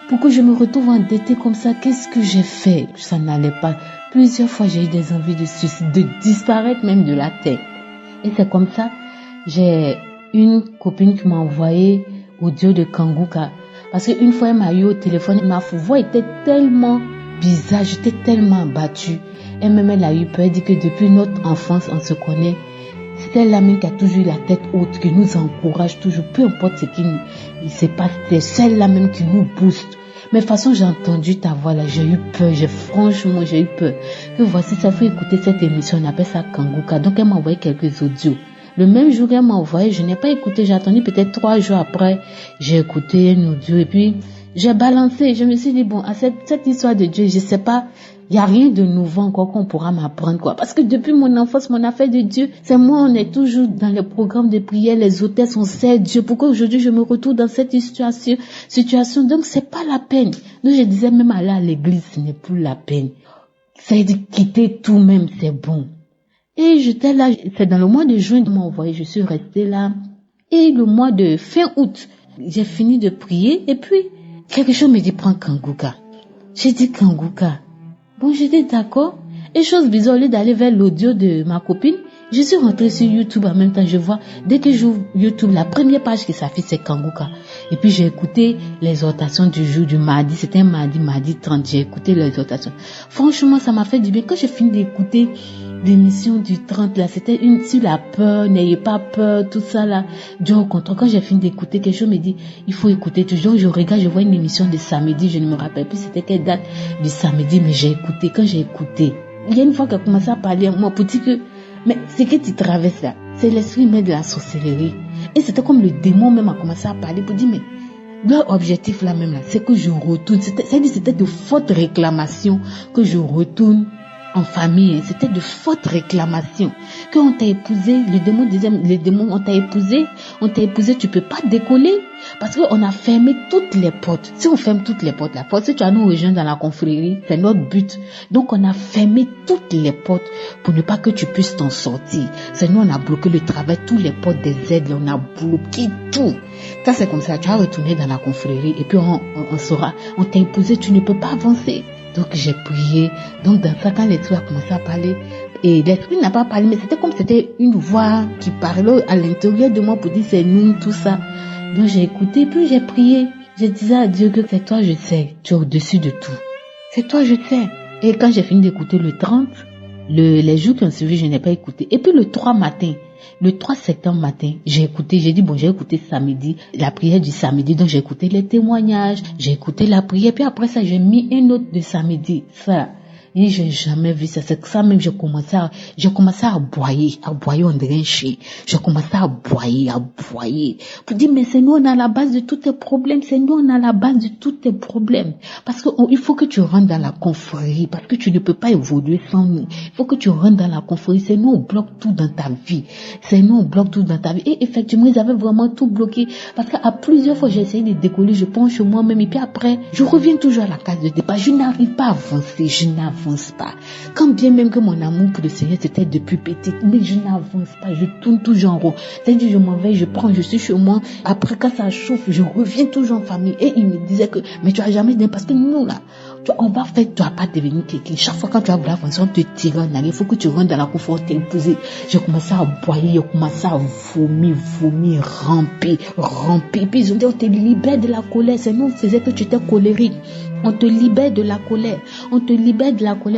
Pourquoi je me retrouve endettée comme ça? Qu'est-ce que j'ai fait? Ça n'allait pas. Plusieurs fois j'ai eu des envies de suicide, de disparaître même de la terre. Et c'est comme ça, j'ai une copine qui m'a envoyé audio de Kanguka. Parce qu'une fois elle m'a eu au téléphone, ma voix était tellement bizarre, j'étais tellement abattue. Elle-même elle a eu peur, elle dit que depuis notre enfance on se connaît. C'est elle la même qui a toujours eu la tête haute, qui nous encourage toujours, peu importe ce qui se passe, c'est celle-là même qui nous booste. Mais de toute façon, j'ai entendu ta voix là, j'ai eu peur, franchement j'ai eu peur. Que voici, ça faut écouter cette émission, on appelle ça Kanguka. Donc elle m'a envoyé quelques audios. Le même jour qu'elle m'a envoyé, je n'ai pas écouté, j'ai attendu peut-être 3 jours après, j'ai écouté un audio et puis j'ai balancé. Je me suis dit bon, à cette histoire de Dieu, je sais pas, il y a rien de nouveau encore qu'on pourra m'apprendre quoi. Parce que depuis mon enfance, mon affaire de Dieu, c'est moi, on est toujours dans les programmes de prière, les hôtesses, on sait Dieu. Pourquoi aujourd'hui je me retrouve dans cette situation? Donc c'est pas la peine. Donc je disais même aller à l'église, ce n'est plus la peine. Ça veut dire quitter tout même, c'est bon. Et j'étais là, c'est dans le mois de juin, ils m'ont envoyé, je suis restée là. Et le mois de fin août, j'ai fini de prier et puis quelque chose me dit prends Kanguka. J'ai dit Kanguka. Bon, j'étais d'accord. Et chose bizarre, au lieu d'aller vers l'audio de ma copine, je suis rentrée sur YouTube en même temps. Je vois, dès que j'ouvre YouTube, la première page qui s'affiche, c'est Kanguka. Et puis j'ai écouté l'exhortation du jour du mardi. C'était un mardi 30. J'ai écouté l'exhortation. Franchement, ça m'a fait du bien. Quand j'ai fini d'écouter l'émission du 30, là, c'était une sur la peur, n'ayez pas peur, tout ça là. Dieu au contraire, quand j'ai fini d'écouter, quelque chose me dit, il faut écouter toujours. Je regarde, je vois une émission de samedi, je ne me rappelle plus c'était quelle date du samedi, mais j'ai écouté. Quand j'ai écouté, il y a une fois qu'elle a commencé à parler à moi pour dire que, mais ce que tu traverses là, c'est l'esprit même de la sorcellerie. Et c'était comme le démon même a commencé à parler pour dire, mais leur objectif là même là, c'est que je retourne. C'était de fortes réclamations que je retourne en famille. C'était de fortes réclamations. Quand on t'a épousé, le démon disait, les démons, on t'a épousé, tu peux pas décoller. Parce qu'on a fermé toutes les portes. Si on ferme toutes les portes, la porte, si tu as nous rejoindre dans la confrérie, c'est notre but. Donc on a fermé toutes les portes pour ne pas que tu puisses t'en sortir. C'est nous, on a bloqué le travail, toutes les portes des aides, on a bloqué tout. Ça c'est comme ça, tu vas retourner dans la confrérie et puis on saura, on t'a épousé, tu ne peux pas avancer. Donc j'ai prié. Donc dans ça, quand l'esprit a commencé à parler, et l'esprit n'a pas parlé, mais c'était comme c'était une voix qui parlait à l'intérieur de moi pour dire c'est nous, tout ça. Donc j'ai écouté, puis j'ai prié. Je disais à Dieu que c'est toi, je sais, tu es au-dessus de tout. C'est toi, je sais. Et quand j'ai fini d'écouter le 30, les jours qui ont suivi, je n'ai pas écouté. Et puis le 3 septembre matin, j'ai écouté, j'ai dit bon, j'ai écouté samedi, la prière du samedi, donc j'ai écouté les témoignages, j'ai écouté la prière, puis après ça, j'ai mis un autre de samedi, ça. Et j'ai jamais vu ça. C'est que ça même, j'ai commencé à aboyer on dirait un chien. J'ai commencé à aboyer. Pour dire, mais c'est nous, on a la base de tous tes problèmes. Parce que il faut que tu rentres dans la confrérie. Parce que tu ne peux pas évoluer sans nous. Il faut que tu rentres dans la confrérie. C'est nous, on bloque tout dans ta vie. Et effectivement, ils avaient vraiment tout bloqué. Parce qu'à plusieurs fois, j'ai essayé de décoller. Je penche moi-même. Et puis après, je reviens toujours à la case de départ. Je n'arrive pas à avancer. n'avance pas. Quand bien même que mon amour pour le Seigneur c'était depuis petite, mais je n'avance pas, je tourne toujours en rond. C'est-à-dire je m'en vais, je suis chez moi, après quand ça chauffe, je reviens toujours en famille. Et il me disait que, mais tu as jamais dit, parce que nous là, on va faire, tu vas pas devenir quelqu'un. Chaque fois quand tu as voulu avancer, on te tire en arrière, il faut que tu rentres dans la confort, t'es imposé. J'ai commencé à boyer, j'ai commencé à vomir, ramper. Puis ils ont dit, on te libère de la colère. C'est nous, on faisait que tu étais colérique. On te libère de la colère.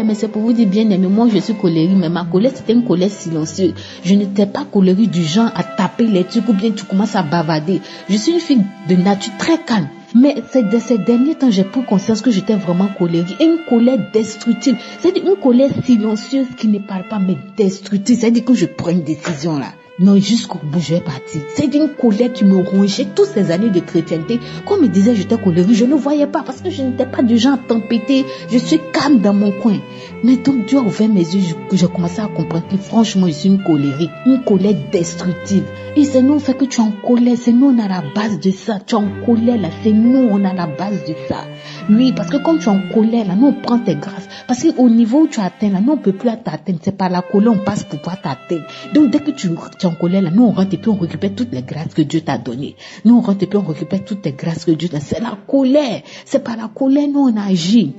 Mais c'est pour vous dire bien aimé, moi je suis colérique, mais ma colère c'était une colère silencieuse. Je n'étais pas colérique du genre à taper les trucs ou bien tu commences à bavarder. Je suis une fille de nature très calme. Mais c'est de ces derniers temps, j'ai pris conscience que j'étais vraiment colérique. Et une colère destructive. C'est-à-dire une colère silencieuse qui ne parle pas, mais destructive. C'est-à-dire que je prends une décision là. Non, jusqu'au bout, je vais partir. C'est une colère qui me rongeait toutes ces années de chrétienté. Quand on me disait j'étais colérique, je ne voyais pas parce que je n'étais pas du genre à tempêter. Je suis calme dans mon coin. Mais donc Dieu a ouvert mes yeux, j'ai commencé à comprendre que franchement, je suis une colérique. Une colère destructive. Et c'est nous, on fait que tu es en colère. C'est nous, on a la base de ça. Tu es en colère là. C'est nous, on a la base de ça. Oui, parce que quand tu es en colère là, nous, on prend tes grâces. Parce qu'au niveau où tu atteins là, nous, on peut plus t'atteindre. C'est par la colère, on passe pour pouvoir t'atteindre. Donc dès que tu es en colère là, nous on rentre et puis on récupère toutes les grâces que Dieu t'a données. Nous on rentre et puis on récupère toutes les grâces que Dieu t'a. C'est la colère. C'est par la colère nous on agit.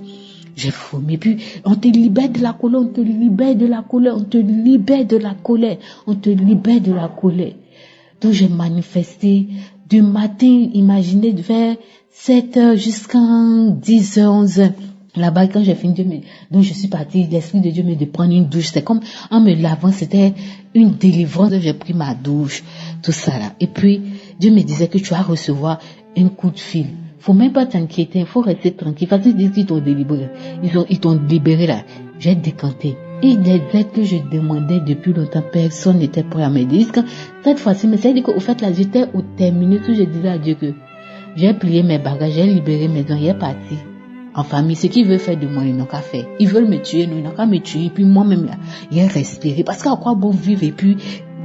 J'ai vomi. Puis on te libère de la colère, on te libère de la colère, on te libère de la colère, on te libère de la colère. Donc j'ai manifesté du matin, imaginez vers 7h jusqu'à 10h, 11h. Là-bas, quand j'ai fini donc je suis partie, l'Esprit de Dieu me dit de prendre une douche. C'est comme, en me lavant, c'était une délivrance. J'ai pris ma douche, tout ça là. Et puis, Dieu me disait que tu vas recevoir un coup de fil. Faut même pas t'inquiéter, faut rester tranquille. Parce qu'ils disent qu'ils t'ont délivré. Ils t'ont libéré là. J'ai décanté. Et les aides que je demandais depuis longtemps, personne n'était prêt à me dire. Cette fois-ci, mais c'est-à-dire qu'au fait là, j'étais au terminus où je disais à Dieu que j'ai plié mes bagages, j'ai libéré mes dents, il est parti. En famille, ce qu'ils veulent faire de moi, ils n'ont qu'à faire. Ils veulent me tuer, non, ils n'ont qu'à me tuer. Et puis moi-même, là, il a respiré. Parce qu'à quoi bon vivre et puis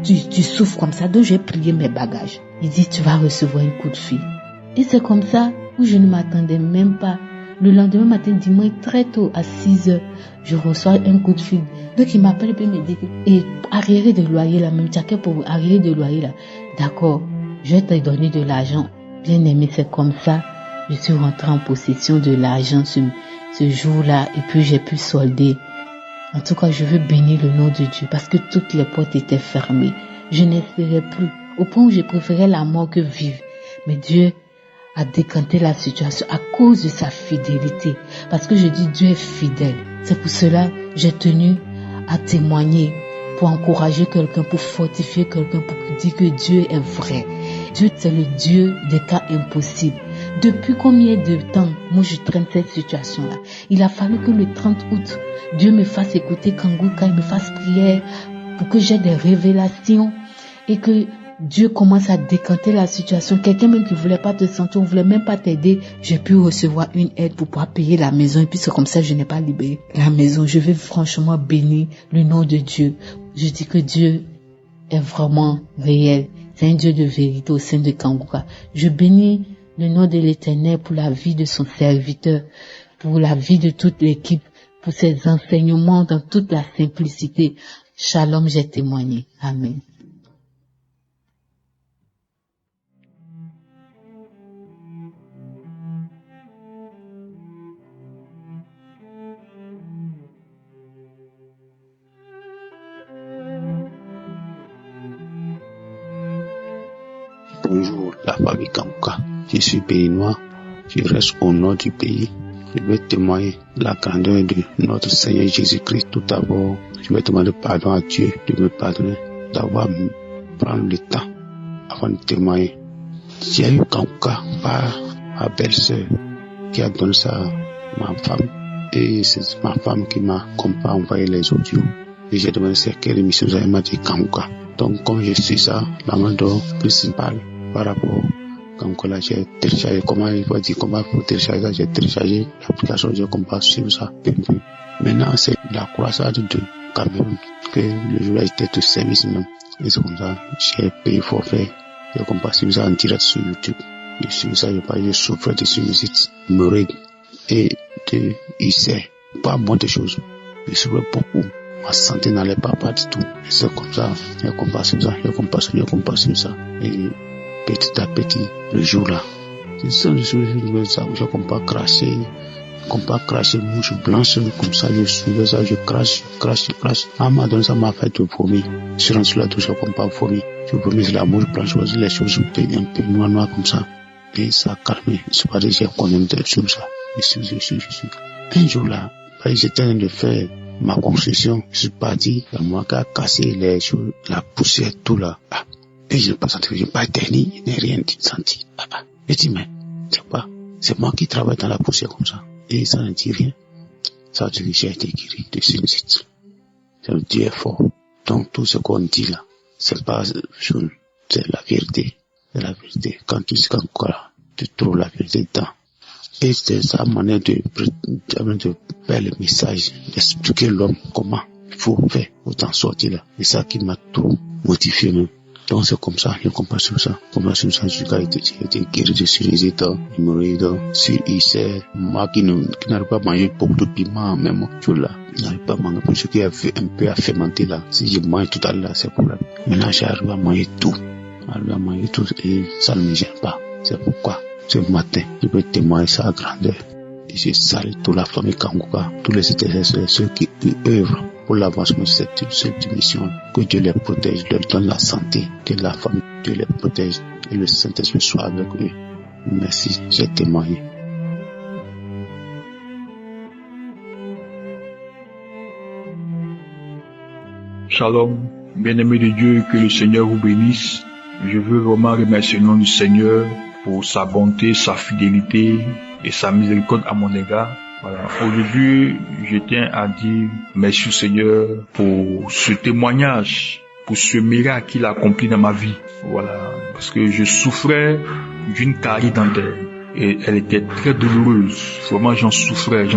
tu souffres comme ça. Donc j'ai plié mes bagages. Il dit, tu vas recevoir un coup de fil. Et c'est comme ça où je ne m'attendais même pas. Le lendemain matin, dimanche, très tôt, à 6h, je reçois un coup de fil. Donc il m'appelle et puis il me dit, et arriéré de loyer là, même tiens pour arriéré de loyer là. D'accord, je vais te donner de l'argent. Bien aimé, c'est comme ça. Je suis rentrée en possession de l'argent ce jour-là et puis j'ai pu solder. En tout cas, je veux bénir le nom de Dieu parce que toutes les portes étaient fermées. Je n'espérais plus, au point où je préférais la mort que vivre. Mais Dieu a décanté la situation à cause de sa fidélité. Parce que je dis Dieu est fidèle. C'est pour cela que j'ai tenu à témoigner, pour encourager quelqu'un, pour fortifier quelqu'un, pour dire que Dieu est vrai. Dieu, c'est le Dieu des cas impossibles. Depuis combien de temps, moi je traîne cette situation-là? Il a fallu que le 30 août, Dieu me fasse écouter Kanguka, il me fasse prière pour que j'ai des révélations et que Dieu commence à décanter la situation. Quelqu'un même qui voulait pas te sentir, on voulait même pas t'aider, j'ai pu recevoir une aide pour pouvoir payer la maison et puis c'est comme ça que je n'ai pas libéré la maison. Je vais franchement bénir le nom de Dieu. Je dis que Dieu est vraiment réel. C'est un Dieu de vérité au sein de Kanguka. Je bénis le nom de l'Éternel pour la vie de son serviteur, pour la vie de toute l'équipe, pour ses enseignements dans toute la simplicité. Shalom, j'ai témoigné. Amen. Bonjour la famille Kanguka, je suis béninois, je reste au nord du pays. Je vais témoigner la grandeur de notre Seigneur Jésus-Christ. Tout d'abord, je vais demander pardon à Dieu de me pardonner, d'avoir prendre le temps avant de témoigner. J'ai eu Kanguka par ma belle-sœur qui a donné ça à ma femme et c'est ma femme qui m'a envoyé les audios. Et j'ai demandé c'est quelle émission vous avez m'a dit Kanguka. Donc comme je suis ça, la main principale par rapport comme que là j'ai téléchargé, comment il faut télécharger, j'ai téléchargé l'application, j'ai comparé suivre ça. Maintenant c'est la croissance de Cameroun que le jour là j'étais au service même. Et c'est comme ça, j'ai payé forfait, j'ai comparé suivre ça en direct sur YouTube. Et sur ça, je souffre de sinusite, me règle et il sait pas moins de choses. je souffrais beaucoup. Ma santé n'allait pas du tout. Et c'est comme ça, je compasse ça. Et petit à petit, le jour là, c'est ça, je compare cracher. Mouche blanche, comme ça, je soulevais ça, je crache. Ah, ma donné ça m'a fait vomir. Je suis rentré sur la douche, je compare vomir. Je vomis sur la mouche blanche, les choses un peu noir comme ça. Et ça a calmé. C'est pas déjà qu'on aime sur ça. Je suis. Un jour là, j'étais en train de faire ma construction. Je suis parti, moi qui a cassé les choses, la poussière, tout là. Ah. Et je n'ai pas senti, je n'ai pas éterni, je n'ai rien senti. Ah. Je dis, mais, c'est moi qui travaille dans la poussière comme ça. Et ça ne dit rien. Ça veut dire que j'ai été guéri de sinusite. Dieu est fort. Donc tout ce qu'on dit là, c'est pas c'est la vérité. C'est la vérité. Quand tu trouves la vérité dedans. Et c'est sa manière de faire le message, d'expliquer l'homme comment il faut faire pour t'en sortir là. Et ça qui m'a tout motivé même. Donc c'est comme ça, je comprends sur ça. Jusqu'à été guéri de sinusite, hémorroïde, sur IC, moi qui n'arrive pas à manger beaucoup de piment, même jour là, n'arrive pas à manger pour ce qui a fait un peu à fermenter là. Si je mange tout à l'heure, c'est problème. Maintenant j'arrive à manger tout. Et ça ne me gêne pas. C'est pourquoi ce matin, je peux témoigner sa grandeur. Et je salue toute la famille Kanguka, tous les intercesseurs, ceux qui œuvrent pour l'avancement de cette mission. Que Dieu les protège, leur donne la santé de la famille, Dieu les protège et le Saint-Esprit soit avec eux. Merci, j'ai témoigné. Shalom, bien-aimés de Dieu, que le Seigneur vous bénisse. Je veux vraiment remercier le nom du Seigneur pour sa bonté, sa fidélité et sa miséricorde à mon égard. Voilà. Aujourd'hui, je tiens à dire merci au Seigneur pour ce témoignage, pour ce miracle qu'il a accompli dans ma vie. Voilà. Parce que je souffrais d'une carie dentaire et elle était très douloureuse. Vraiment, j'en souffrais.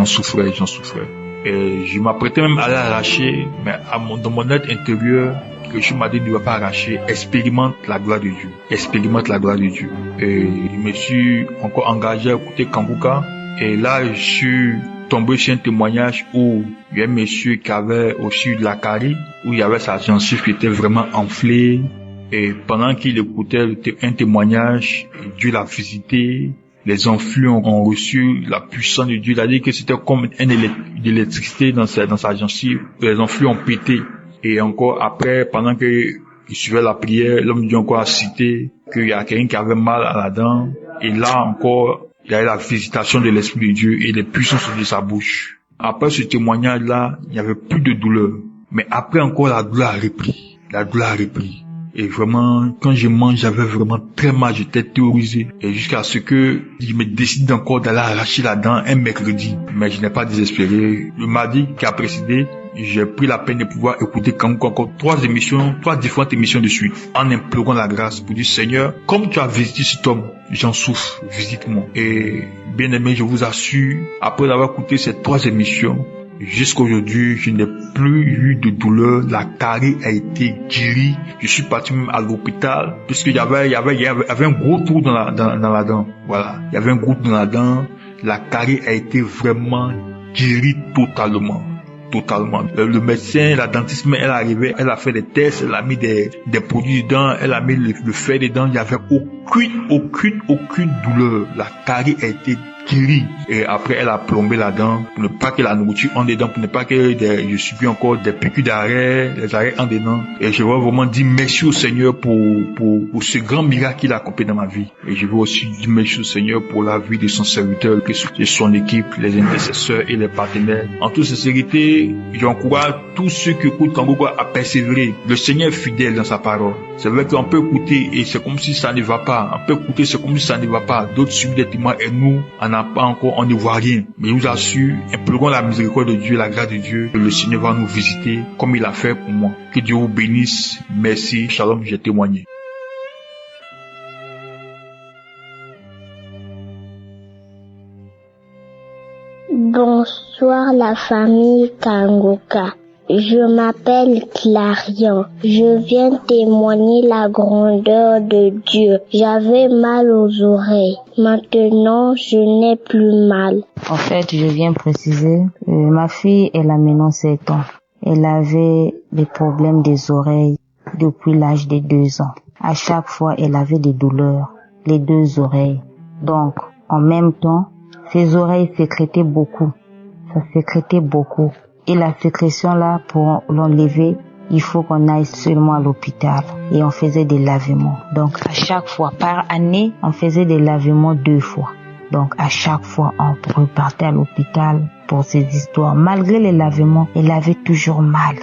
Et je m'apprêtais même à l'arracher, mais dans mon être intérieur, je m'a dit ne va pas arracher, expérimente la gloire de Dieu. Et je me suis encore engagé à écouter Kanguka. Et là, je suis tombé sur un témoignage où il y a un monsieur qui avait aussi de la carie, où il y avait sa gencive qui était vraiment enflée. Et pendant qu'il écoutait un témoignage, Dieu l'a visité. Les enflux ont reçu la puissance de Dieu. Il a dit que c'était comme une électricité dans sa gencive. Les enflux ont pété. Et encore après, pendant qu'il suivait la prière, l'homme de Dieu encore a cité qu'il y a quelqu'un qui avait mal à la dent. Et là encore, il y a eu la visitation de l'Esprit de Dieu et les puissances de sa bouche. Après ce témoignage-là, il n'y avait plus de douleur. Mais après encore, la douleur a repris. Et vraiment, quand je mange, j'avais vraiment très mal, j'étais terrorisé. Et jusqu'à ce que je me décide encore d'aller arracher la dent un mercredi. Mais je n'ai pas désespéré. Le mardi qui a précédé, j'ai pris la peine de pouvoir écouter encore 3 différentes émissions de suite, en implorant la grâce pour dire Seigneur, comme tu as visité cet homme, j'en souffre, visite-moi. Et bien aimé, je vous assure, après avoir écouté ces 3 émissions, jusqu'à aujourd'hui, je n'ai plus eu de douleur. La carie a été guérie. Je suis parti même à l'hôpital, puisqu'il y avait un gros trou dans la dent. Voilà. Il y avait un gros trou dans la dent. La carie a été vraiment guérie totalement. Le médecin, la dentiste, elle est arrivée, elle a fait des tests, elle a mis des produits dedans, elle a mis le fer dedans. Il n'y avait aucune douleur. La carie a été guérie. Et après, elle a plombé la dent pour ne pas que la nourriture entre dedans, pour ne pas que je subis encore des piqûres d'arrêt, les arrêts en dedans. Et je veux vraiment dire merci au Seigneur pour ce grand miracle qu'il a accompli dans ma vie. Et je veux aussi dire merci au Seigneur pour la vie de son serviteur, de son équipe, les intercesseurs et les partenaires. En toute sincérité, j'encourage tous ceux qui écoutent Kanguka à persévérer. Le Seigneur est fidèle dans sa parole. C'est vrai qu'on peut écouter et c'est comme si ça ne va pas. On peut écouter, c'est comme si ça ne va pas. D'autres subissent des témoins et nous, on ne voit rien. Mais je vous assure, implorons la miséricorde de Dieu, la grâce de Dieu, que le Seigneur va nous visiter comme il a fait pour moi. Que Dieu vous bénisse. Merci. Shalom, j'ai témoigné. Bonsoir la famille Kanguka. Je m'appelle Clarion. Je viens témoigner la grandeur de Dieu. J'avais mal aux oreilles. Maintenant, je n'ai plus mal. En fait, je viens préciser, ma fille, elle a maintenant 7 ans. Elle avait des problèmes des oreilles depuis l'âge de 2 ans. À chaque fois, elle avait des douleurs, les 2 oreilles. Donc, en même temps, ses oreilles sécrétaient beaucoup. Ça sécrétait beaucoup. Et la sécrétion là, pour l'enlever, il faut qu'on aille seulement à l'hôpital. Et on faisait des lavements. Donc à chaque fois, par année, on faisait des lavements 2 fois. Donc à chaque fois, on repartait à l'hôpital pour ces histoires. Malgré les lavements, elle avait toujours mal.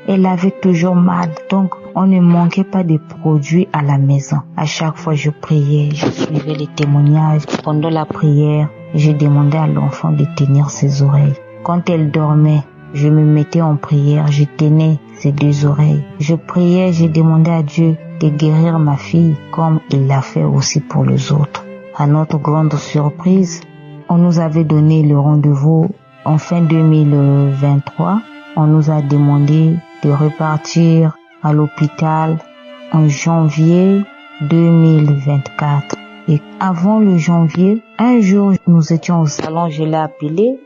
Elle avait toujours mal. Donc on ne manquait pas de produits à la maison. À chaque fois, je priais, je suivais les témoignages. Pendant la prière, je demandais à l'enfant de tenir ses oreilles. Quand elle dormait, je me mettais en prière, je tenais ses 2 oreilles. Je priais, je demandais à Dieu de guérir ma fille comme il l'a fait aussi pour les autres. À notre grande surprise, on nous avait donné le rendez-vous en fin 2023. On nous a demandé de repartir à l'hôpital en janvier 2024. Et avant le janvier, un jour, nous étions au salon, je l'ai appelé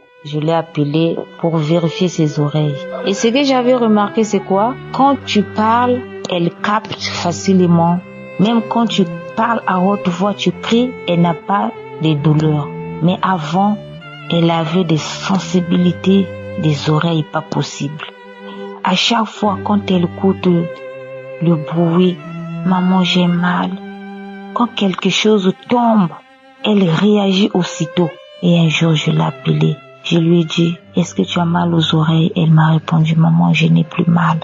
pour vérifier ses oreilles. Et ce que j'avais remarqué, c'est quoi? Quand tu parles, elle capte facilement. Même quand tu parles à haute voix, tu cries, elle n'a pas de douleur. Mais avant, elle avait des sensibilités des oreilles pas possibles. À chaque fois, quand elle écoute le bruit, maman, j'ai mal. Quand quelque chose tombe, elle réagit aussitôt. Et un jour, je l'ai appelée. Je lui ai dit, est-ce que tu as mal aux oreilles? Elle m'a répondu, maman, je n'ai plus mal.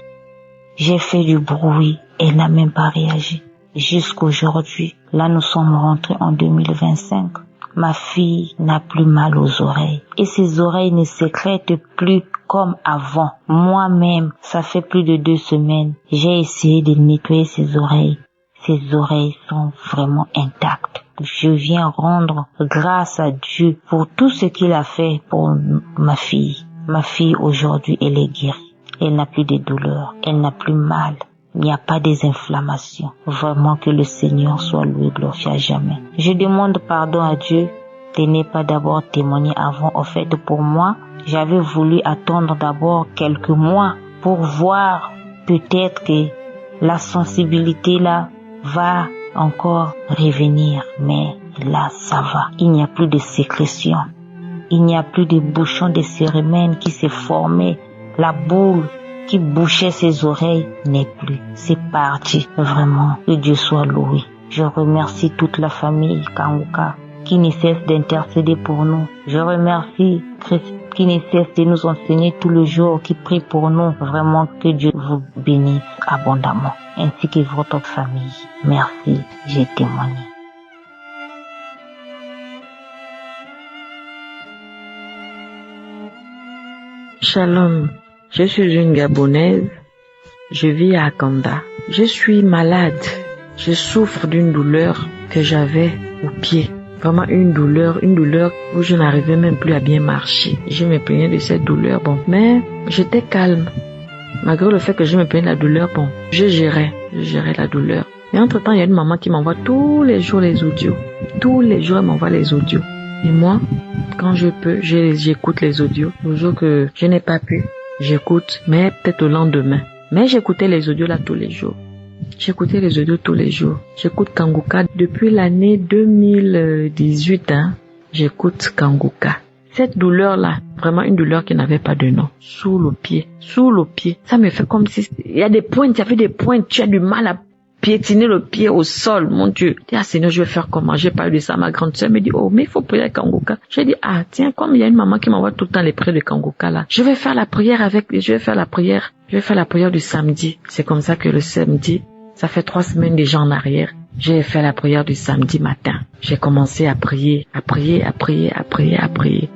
J'ai fait du bruit. Elle n'a même pas réagi. Jusqu'aujourd'hui, là, nous sommes rentrés en 2025. Ma fille n'a plus mal aux oreilles. Et ses oreilles ne sécrètent plus comme avant. Moi-même, ça fait plus de 2 semaines. J'ai essayé de nettoyer ses oreilles. Ses oreilles sont vraiment intactes. Je viens rendre grâce à Dieu pour tout ce qu'il a fait pour ma fille. Ma fille aujourd'hui, elle est guérie. Elle n'a plus de douleur. Elle n'a plus mal. Il n'y a pas des inflammations. Vraiment que le Seigneur soit loué, glorifié à jamais. Je demande pardon à Dieu de ne pas d'abord témoigner avant. En fait, pour moi, j'avais voulu attendre d'abord quelques mois pour voir peut-être que la sensibilité là va encore revenir, mais là ça va. Il n'y a plus de sécrétion, il n'y a plus de bouchons de cérumen qui s'est formé, la boule qui bouchait ses oreilles n'est plus, c'est parti. Vraiment, que Dieu soit loué. Je remercie toute la famille Kanguka qui ne cesse d'intercéder pour nous. Je remercie Christ qui ne cesse de nous enseigner tous les jours, qui prie pour nous. Vraiment que Dieu vous bénisse abondamment, ainsi que votre famille. Merci, j'ai témoigné. Shalom, je suis une Gabonaise, je vis à Kanda. Je suis malade, je souffre d'une douleur que j'avais au pied. Vraiment une douleur où je n'arrivais même plus à bien marcher. Je me plaignais de cette douleur, mais j'étais calme. Malgré le fait que je me plaignais de la douleur, je gérais la douleur. Et entre-temps, il y a une maman qui m'envoie tous les jours les audios. Tous les jours, elle m'envoie les audios. Et moi, quand je peux, j'écoute les audios. Le jour que je n'ai pas pu, j'écoute, mais peut-être le lendemain. Mais j'écoutais les audios là tous les jours. J'écoutais les audios tous les jours. J'écoute Kanguka depuis l'année 2018. J'écoute Kanguka. Cette douleur-là, vraiment une douleur qui n'avait pas de nom. Sous le pied. Ça me fait comme si il y a des pointes, tu as du mal à piétiner le pied au sol, mon Dieu. Je dis, Seigneur, je vais faire comment? J'ai parlé de ça. Ma grande sœur me dit, mais il faut prier à Kanguka. Je dis, tiens, comme il y a une maman qui m'envoie tout le temps les prières de Kanguka là, je vais faire la prière du samedi. C'est comme ça que le samedi, ça fait 3 semaines déjà en arrière, j'ai fait la prière du samedi matin. J'ai commencé à prier.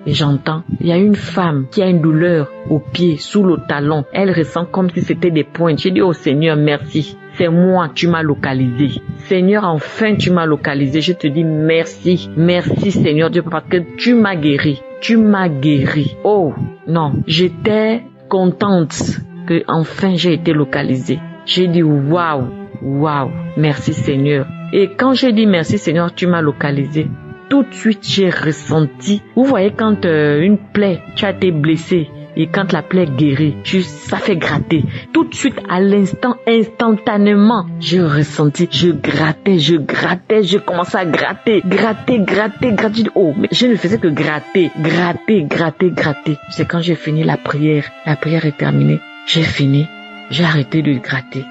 Et j'entends, il y a une femme qui a une douleur au pied, sous le talon. Elle ressent comme si c'était des pointes. J'ai dit, oh Seigneur, merci. C'est moi, tu m'as localisé. Seigneur, enfin, tu m'as localisé. Je te dis merci. Merci, Seigneur Dieu, parce que tu m'as guéri. Oh, non, j'étais contente que enfin j'ai été localisée. J'ai dit waouh, merci Seigneur. Et quand j'ai dit merci Seigneur, tu m'as localisé, tout de suite j'ai ressenti, vous voyez quand une plaie, tu as été blessé et quand la plaie guérit, ça fait gratter. Tout de suite à l'instant, instantanément, j'ai ressenti, je grattais, je commençais à gratter. Oh, mais je ne faisais que gratter. C'est quand j'ai fini la prière est terminée, j'ai fini, j'ai arrêté de gratter.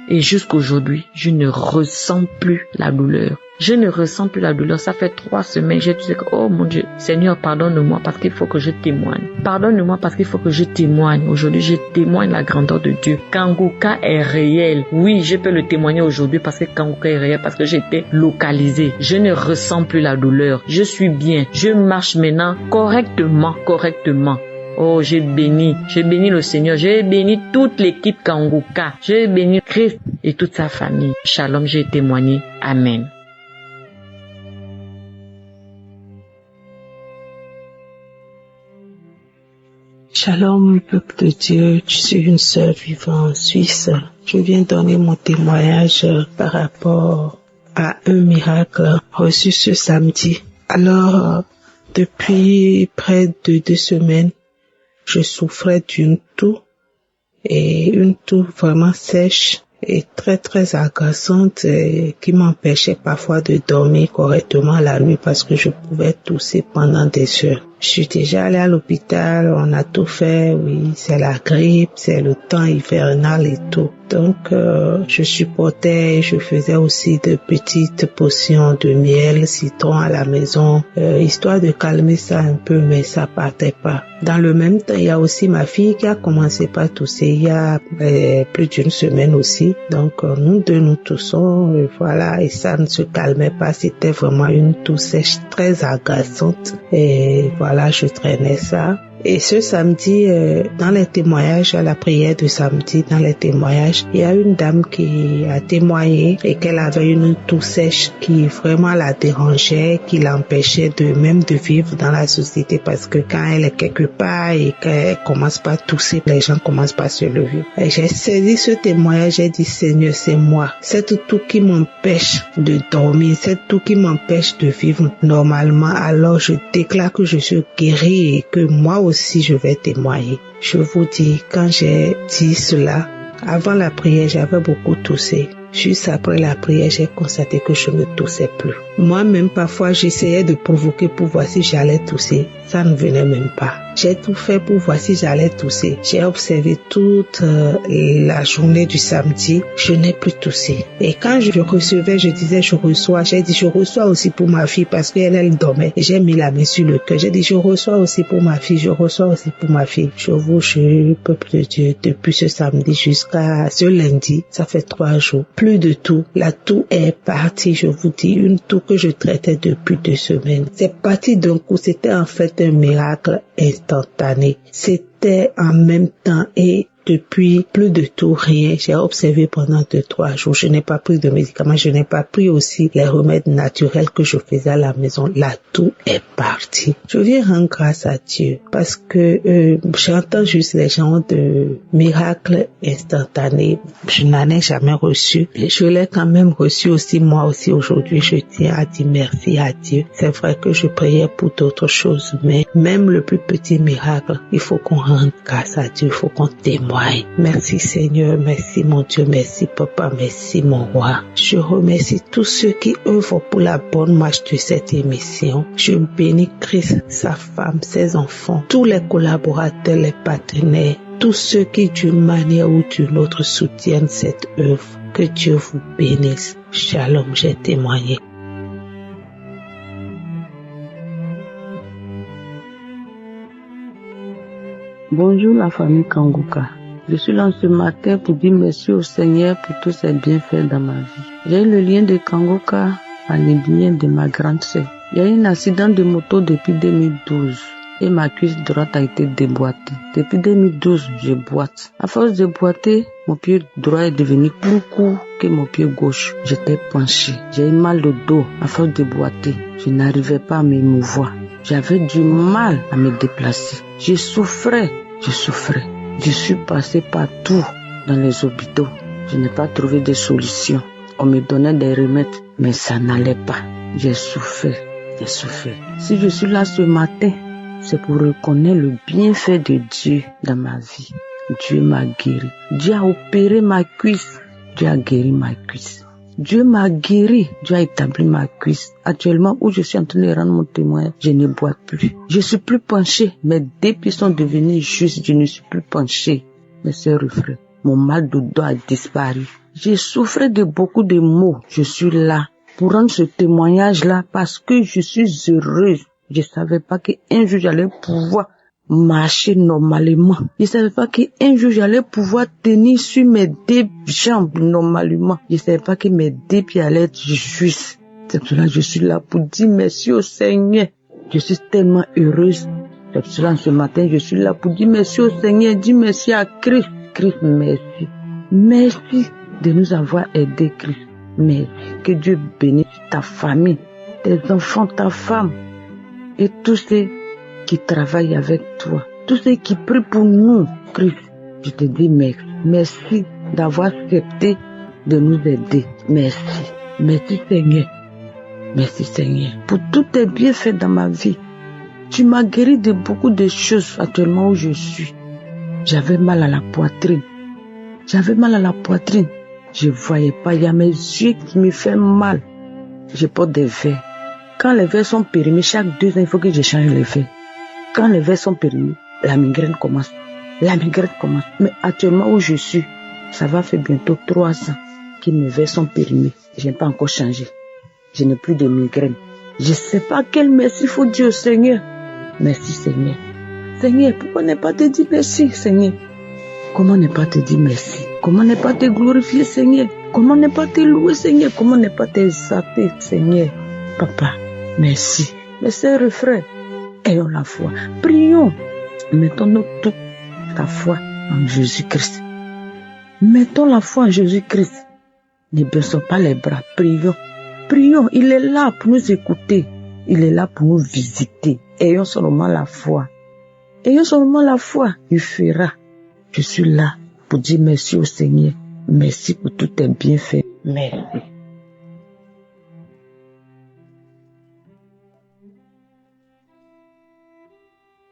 Et jusqu'aujourd'hui, je ne ressens plus la douleur. Ça fait 3 semaines, j'ai dit que, oh mon Dieu, Seigneur, pardonne-moi parce qu'il faut que je témoigne. Aujourd'hui, je témoigne la grandeur de Dieu. Kanguka est réel. Oui, je peux le témoigner aujourd'hui parce que Kanguka est réel, parce que j'étais localisée. Je ne ressens plus la douleur. Je suis bien. Je marche maintenant correctement. Oh, j'ai béni le Seigneur, j'ai béni toute l'équipe Kanguka, j'ai béni Christ et toute sa famille. Shalom, j'ai témoigné. Amen. Shalom, peuple de Dieu, je suis une sœur vivant en Suisse. Je viens donner mon témoignage par rapport à un miracle reçu ce samedi. Alors, depuis près de 2 semaines, je souffrais d'une toux, et une toux vraiment sèche et très agaçante qui m'empêchait parfois de dormir correctement la nuit parce que je pouvais tousser pendant des heures. Je suis déjà allée à l'hôpital, on a tout fait, oui, c'est la grippe, c'est le temps hivernal et tout. Donc, je supportais, je faisais aussi de petites potions de miel, citron à la maison, histoire de calmer ça un peu, mais ça partait pas. Dans le même temps, il y a aussi ma fille qui a commencé par tousser il y a plus d'1 semaine aussi. Donc, nous deux, nous toussons, voilà, et ça ne se calmait pas. C'était vraiment une toux sèche très agaçante. Et voilà, je traînais ça. Et ce samedi, dans les témoignages, à la prière de samedi, dans les témoignages, il y a une dame qui a témoigné et qu'elle avait une toux sèche qui vraiment la dérangeait, qui l'empêchait même de vivre dans la société parce que quand elle est quelque part et qu'elle commence pas à tousser, les gens commencent pas à se lever. Et j'ai saisi ce témoignage, j'ai dit Seigneur, c'est moi. Cette toux qui m'empêche de dormir, cette toux qui m'empêche de vivre normalement, alors je déclare que je suis guérie et que moi aussi je vais témoigner. Je vous dis, quand j'ai dit cela, avant la prière, j'avais beaucoup toussé. Juste après la prière, j'ai constaté que je ne toussais plus. Moi-même, parfois, j'essayais de provoquer pour voir si j'allais tousser. Ça ne venait même pas. J'ai tout fait pour voir si j'allais tousser. J'ai observé toute la journée du samedi. Je n'ai plus toussé. Et quand je recevais, je disais je reçois. J'ai dit je reçois aussi pour ma fille parce qu'elle dormait. Et j'ai mis la main sur le cœur. J'ai dit je reçois aussi pour ma fille. Je reçois aussi pour ma fille. Je vous jure, peuple de Dieu, depuis ce samedi jusqu'à ce lundi, ça fait 3 jours. Plus de tout. La toux est partie, je vous dis, une toux que je traitais depuis 2 semaines. C'est parti d'un coup. C'était en fait un miracle instantané. C'était en même temps et depuis plus de tout rien. J'ai observé pendant 2-3 jours. Je n'ai pas pris de médicaments. Je n'ai pas pris aussi les remèdes naturels que je faisais à la maison. La toux est partie. Je viens rendre grâce à Dieu parce que j'entends juste les gens de miracles instantanés. Je n'en ai jamais reçu. Et je l'ai quand même reçu aussi moi aussi aujourd'hui. Je tiens à dire merci à Dieu. C'est vrai que je priais pour d'autres choses, mais même le plus petit miracle, il faut qu'on rende grâce à Dieu. Il faut qu'on témoigne. Merci Seigneur, merci mon Dieu, merci Papa, merci mon roi. Je remercie tous ceux qui œuvrent pour la bonne marche de cette émission. Je bénis Christ, sa femme, ses enfants, tous les collaborateurs, les partenaires, tous ceux qui d'une manière ou d'une autre soutiennent cette œuvre. Que Dieu vous bénisse. Shalom, j'ai témoigné. Bonjour la famille Kanguka. Je suis là ce matin pour dire merci au Seigneur pour tous ses bienfaits dans ma vie. J'ai eu le lien de Kanguka par les biens de ma grande sœur. Il y a eu un accident de moto depuis 2012 et ma cuisse droite a été déboîtée. Depuis 2012, je boite. À force de boiter, mon pied droit est devenu plus court que mon pied gauche. J'étais penchée. J'ai eu mal au dos à force de boiter. Je n'arrivais pas à me mouvoir. J'avais du mal à me déplacer. Je souffrais. Je suis passé partout dans les hôpitaux. Je n'ai pas trouvé de solution. On me donnait des remèdes, mais ça n'allait pas. J'ai souffert. Si je suis là ce matin, c'est pour reconnaître le bienfait de Dieu dans ma vie. Dieu m'a guéri. Dieu a opéré ma cuisse. Dieu a guéri ma cuisse. Dieu m'a guéri. Dieu a établi ma cuisse. Actuellement, où je suis en train de rendre mon témoin, je ne bois plus. Je suis plus penché. Mes deux pieds sont devenus justes. Je ne suis plus penché. Mes sœurs et frères, mon mal de dos a disparu. J'ai souffert de beaucoup de maux. Je suis là pour rendre ce témoignage-là parce que je suis heureuse. Je savais pas qu'un jour j'allais pouvoir marcher normalement. Je savais pas qu'un jour j'allais pouvoir tenir sur mes deux jambes normalement. Je savais pas que mes deux pieds allaient être justes. C'est pour cela que je suis là pour dire merci au Seigneur. Je suis tellement heureuse. C'est pour cela que ce matin je suis là pour dire merci au Seigneur, dire merci à Christ. Christ, merci. Merci de nous avoir aidés, Christ. Merci. Que Dieu bénisse ta famille, tes enfants, ta femme et tous ceux qui travaillent avec toi, tous ceux qui prient pour nous, Christ. Je te dis merci. Merci d'avoir accepté de nous aider. Merci. Merci Seigneur. Merci Seigneur pour tous tes bienfaits dans ma vie. Tu m'as guéri de beaucoup de choses actuellement où je suis. J'avais mal à la poitrine. Je voyais pas. Il y a mes yeux qui me font mal. Je porte des verres. Quand les verres sont périmés, chaque 2 ans, il faut que je change les verres. Quand les verres sont périmés, la migraine commence. Mais actuellement où je suis, ça va faire bientôt 3 ans que mes verres sont périmés. Je n'ai pas encore changé. Je n'ai plus de migraine. Je sais pas quel merci il faut dire au Seigneur. Merci Seigneur. Seigneur, pourquoi ne pas te dire merci, Seigneur? Comment ne pas te dire merci? Comment ne pas te glorifier, Seigneur? Comment ne pas te louer, Seigneur? Comment ne pas t'exalter, Seigneur? Papa, merci. Mes sœurs et frères, ayons la foi. Prions. Mettons-nous toute la foi en Jésus-Christ. Mettons la foi en Jésus-Christ. Ne baissons pas les bras. Prions. Prions. Il est là pour nous écouter. Il est là pour nous visiter. Ayons seulement la foi. Il fera. Je suis là pour dire merci au Seigneur. Merci pour tous tes bienfaits. Merci.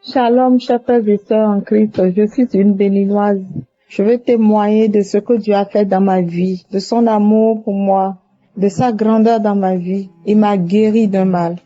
Shalom, chers frères et sœurs en Christ. Je suis une béninoise. Je veux témoigner de ce que Dieu a fait dans ma vie, de son amour pour moi, de sa grandeur dans ma vie. Il m'a guéri d'un mal.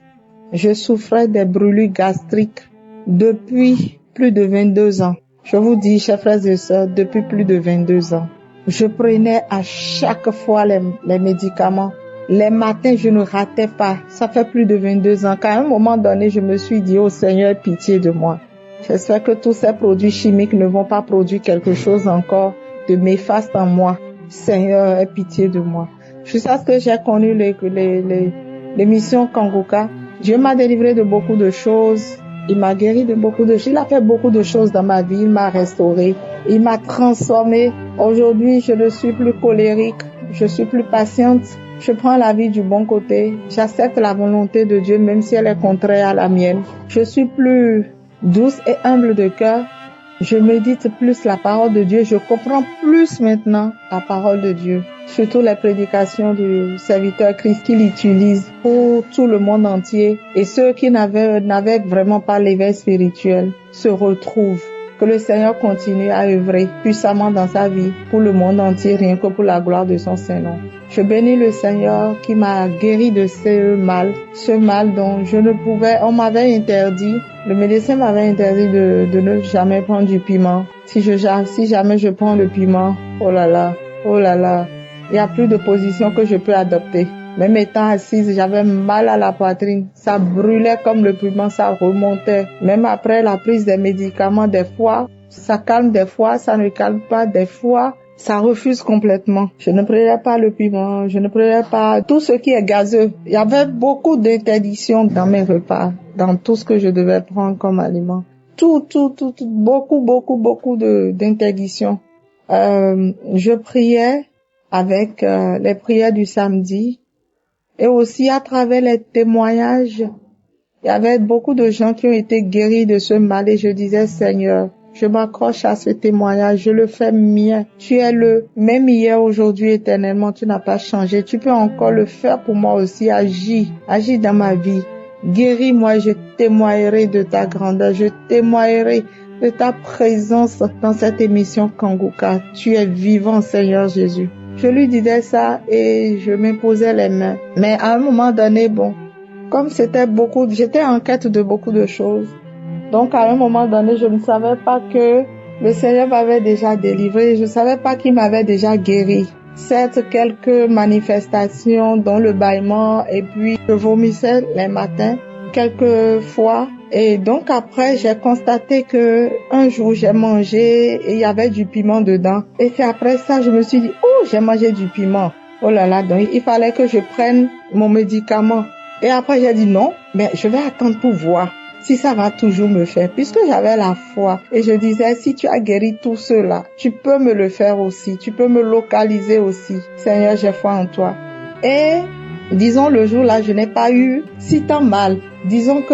Je souffrais des brûlures gastriques depuis plus de 22 ans. Je vous dis, chers frères et sœurs, depuis plus de 22 ans. Je prenais à chaque fois les médicaments. Les matins, je ne ratais pas. Ça fait plus de 22 ans qu'à un moment donné, je me suis dit, oh Seigneur, pitié de moi. J'espère que tous ces produits chimiques ne vont pas produire quelque chose encore de néfaste en moi. Seigneur, aie pitié de moi. Jusqu'à ce que j'ai connu l'émission Kanguka, Dieu m'a délivré de beaucoup de choses. Il m'a guéri de beaucoup de choses. Il a fait beaucoup de choses dans ma vie. Il m'a restauré. Il m'a transformé. Aujourd'hui, je ne suis plus colérique. Je suis plus patiente. Je prends la vie du bon côté. J'accepte la volonté de Dieu, même si elle est contraire à la mienne. Je suis plus douce et humble de cœur. Je médite plus la parole de Dieu. Je comprends plus maintenant la parole de Dieu. Surtout les prédications du serviteur Christ qu'il utilise pour tout le monde entier. Et ceux qui n'avaient vraiment pas l'éveil spirituel se retrouvent. Que le Seigneur continue à œuvrer puissamment dans sa vie pour le monde entier, rien que pour la gloire de son Saint-Nom. Je bénis le Seigneur qui m'a guéri de ce mal dont je ne pouvais, on m'avait interdit, le médecin m'avait interdit de ne jamais prendre du piment. Si jamais je prends le piment, oh là là, il n'y a plus de position que je peux adopter. Même étant assise, j'avais mal à la poitrine. Ça brûlait comme le piment, ça remontait. Même après la prise des médicaments, des fois, ça calme, des fois, ça ne calme pas, des fois, ça refuse complètement. Je ne prenais pas le piment, je ne prenais pas tout ce qui est gazeux. Il y avait beaucoup d'interdictions dans mes repas, dans tout ce que je devais prendre comme aliment. Beaucoup d'interdictions. Je priais avec les prières du samedi. Et aussi à travers les témoignages, il y avait beaucoup de gens qui ont été guéris de ce mal et je disais, Seigneur, Je m'accroche à ce témoignage, je le fais mien. Tu es le même hier, aujourd'hui, éternellement, tu n'as pas changé. Tu peux encore le faire pour moi aussi, agis dans ma vie. Guéris-moi, je témoignerai de ta grandeur, je témoignerai de ta présence dans cette émission Kanguka. Tu es vivant, Seigneur Jésus. Je lui disais ça et je m'imposais les mains. Mais à un moment donné, comme j'étais en quête de beaucoup de choses. Donc à un moment donné, je ne savais pas que le Seigneur m'avait déjà délivré. Je ne savais pas qu'il m'avait déjà guéri. Certes, quelques manifestations dont le bâillement et puis je vomissais les matins quelques fois. Et donc après, j'ai constaté que un jour j'ai mangé et il y avait du piment dedans. Et c'est après ça, je me suis dit, oh, j'ai mangé du piment. Oh là là, donc il fallait que je prenne mon médicament. Et après, j'ai dit non, mais je vais attendre pour voir si ça va toujours me faire, puisque j'avais la foi. Et je disais, si tu as guéri tout cela, tu peux me le faire aussi, tu peux me localiser aussi. Seigneur, j'ai foi en toi. Et disons, le jour-là, je n'ai pas eu si tant mal. Disons que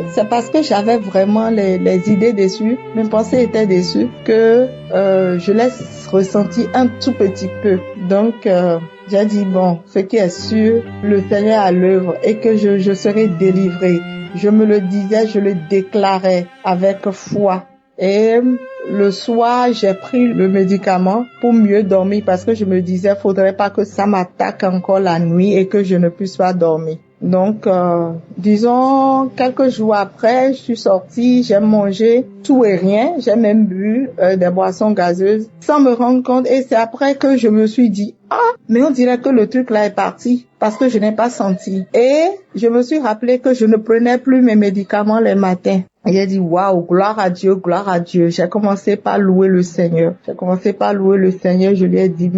c'est parce que j'avais vraiment les idées dessus, mes pensées étaient dessus, que je l'ai ressenti un tout petit peu. Donc, j'ai dit, ce qui est sûr, le Seigneur est à l'œuvre et que je serai délivrée. Je me le disais, je le déclarais avec foi. Et le soir, j'ai pris le médicament pour mieux dormir parce que je me disais, faudrait pas que ça m'attaque encore la nuit et que je ne puisse pas dormir. Donc, disons, quelques jours après, je suis sortie, j'ai mangé tout et rien. J'ai même bu des boissons gazeuses sans me rendre compte. Et c'est après que je me suis dit, mais on dirait que le truc là est parti parce que je n'ai pas senti. Et je me suis rappelé que je ne prenais plus mes médicaments les matins. Et j'ai dit, waouh, gloire à Dieu, gloire à Dieu. J'ai commencé par louer le Seigneur. Je lui ai dit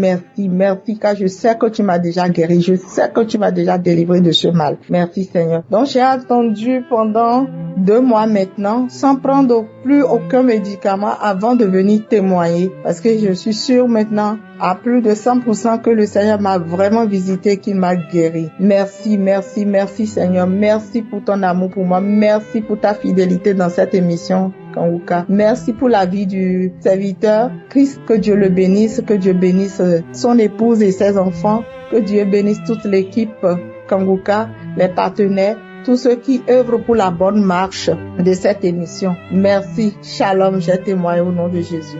merci, car je sais que tu m'as déjà guéri. Je sais que tu m'as déjà délivré de ce mal. Merci Seigneur. Donc j'ai attendu pendant 2 mois maintenant, sans prendre plus aucun médicament avant de venir témoigner. Parce que je suis sûre maintenant, à plus de 100% que le Seigneur m'a vraiment visité, qu'il m'a guéri. Merci Seigneur. Merci pour ton amour pour moi. Merci pour ta fidélité dans cette émission Kanguka. Merci pour la vie du serviteur. Christ, que Dieu le bénisse, que Dieu bénisse son épouse et ses enfants, que Dieu bénisse toute l'équipe Kanguka, les partenaires, tous ceux qui œuvrent pour la bonne marche de cette émission. Merci. Shalom, j'ai témoigné au nom de Jésus.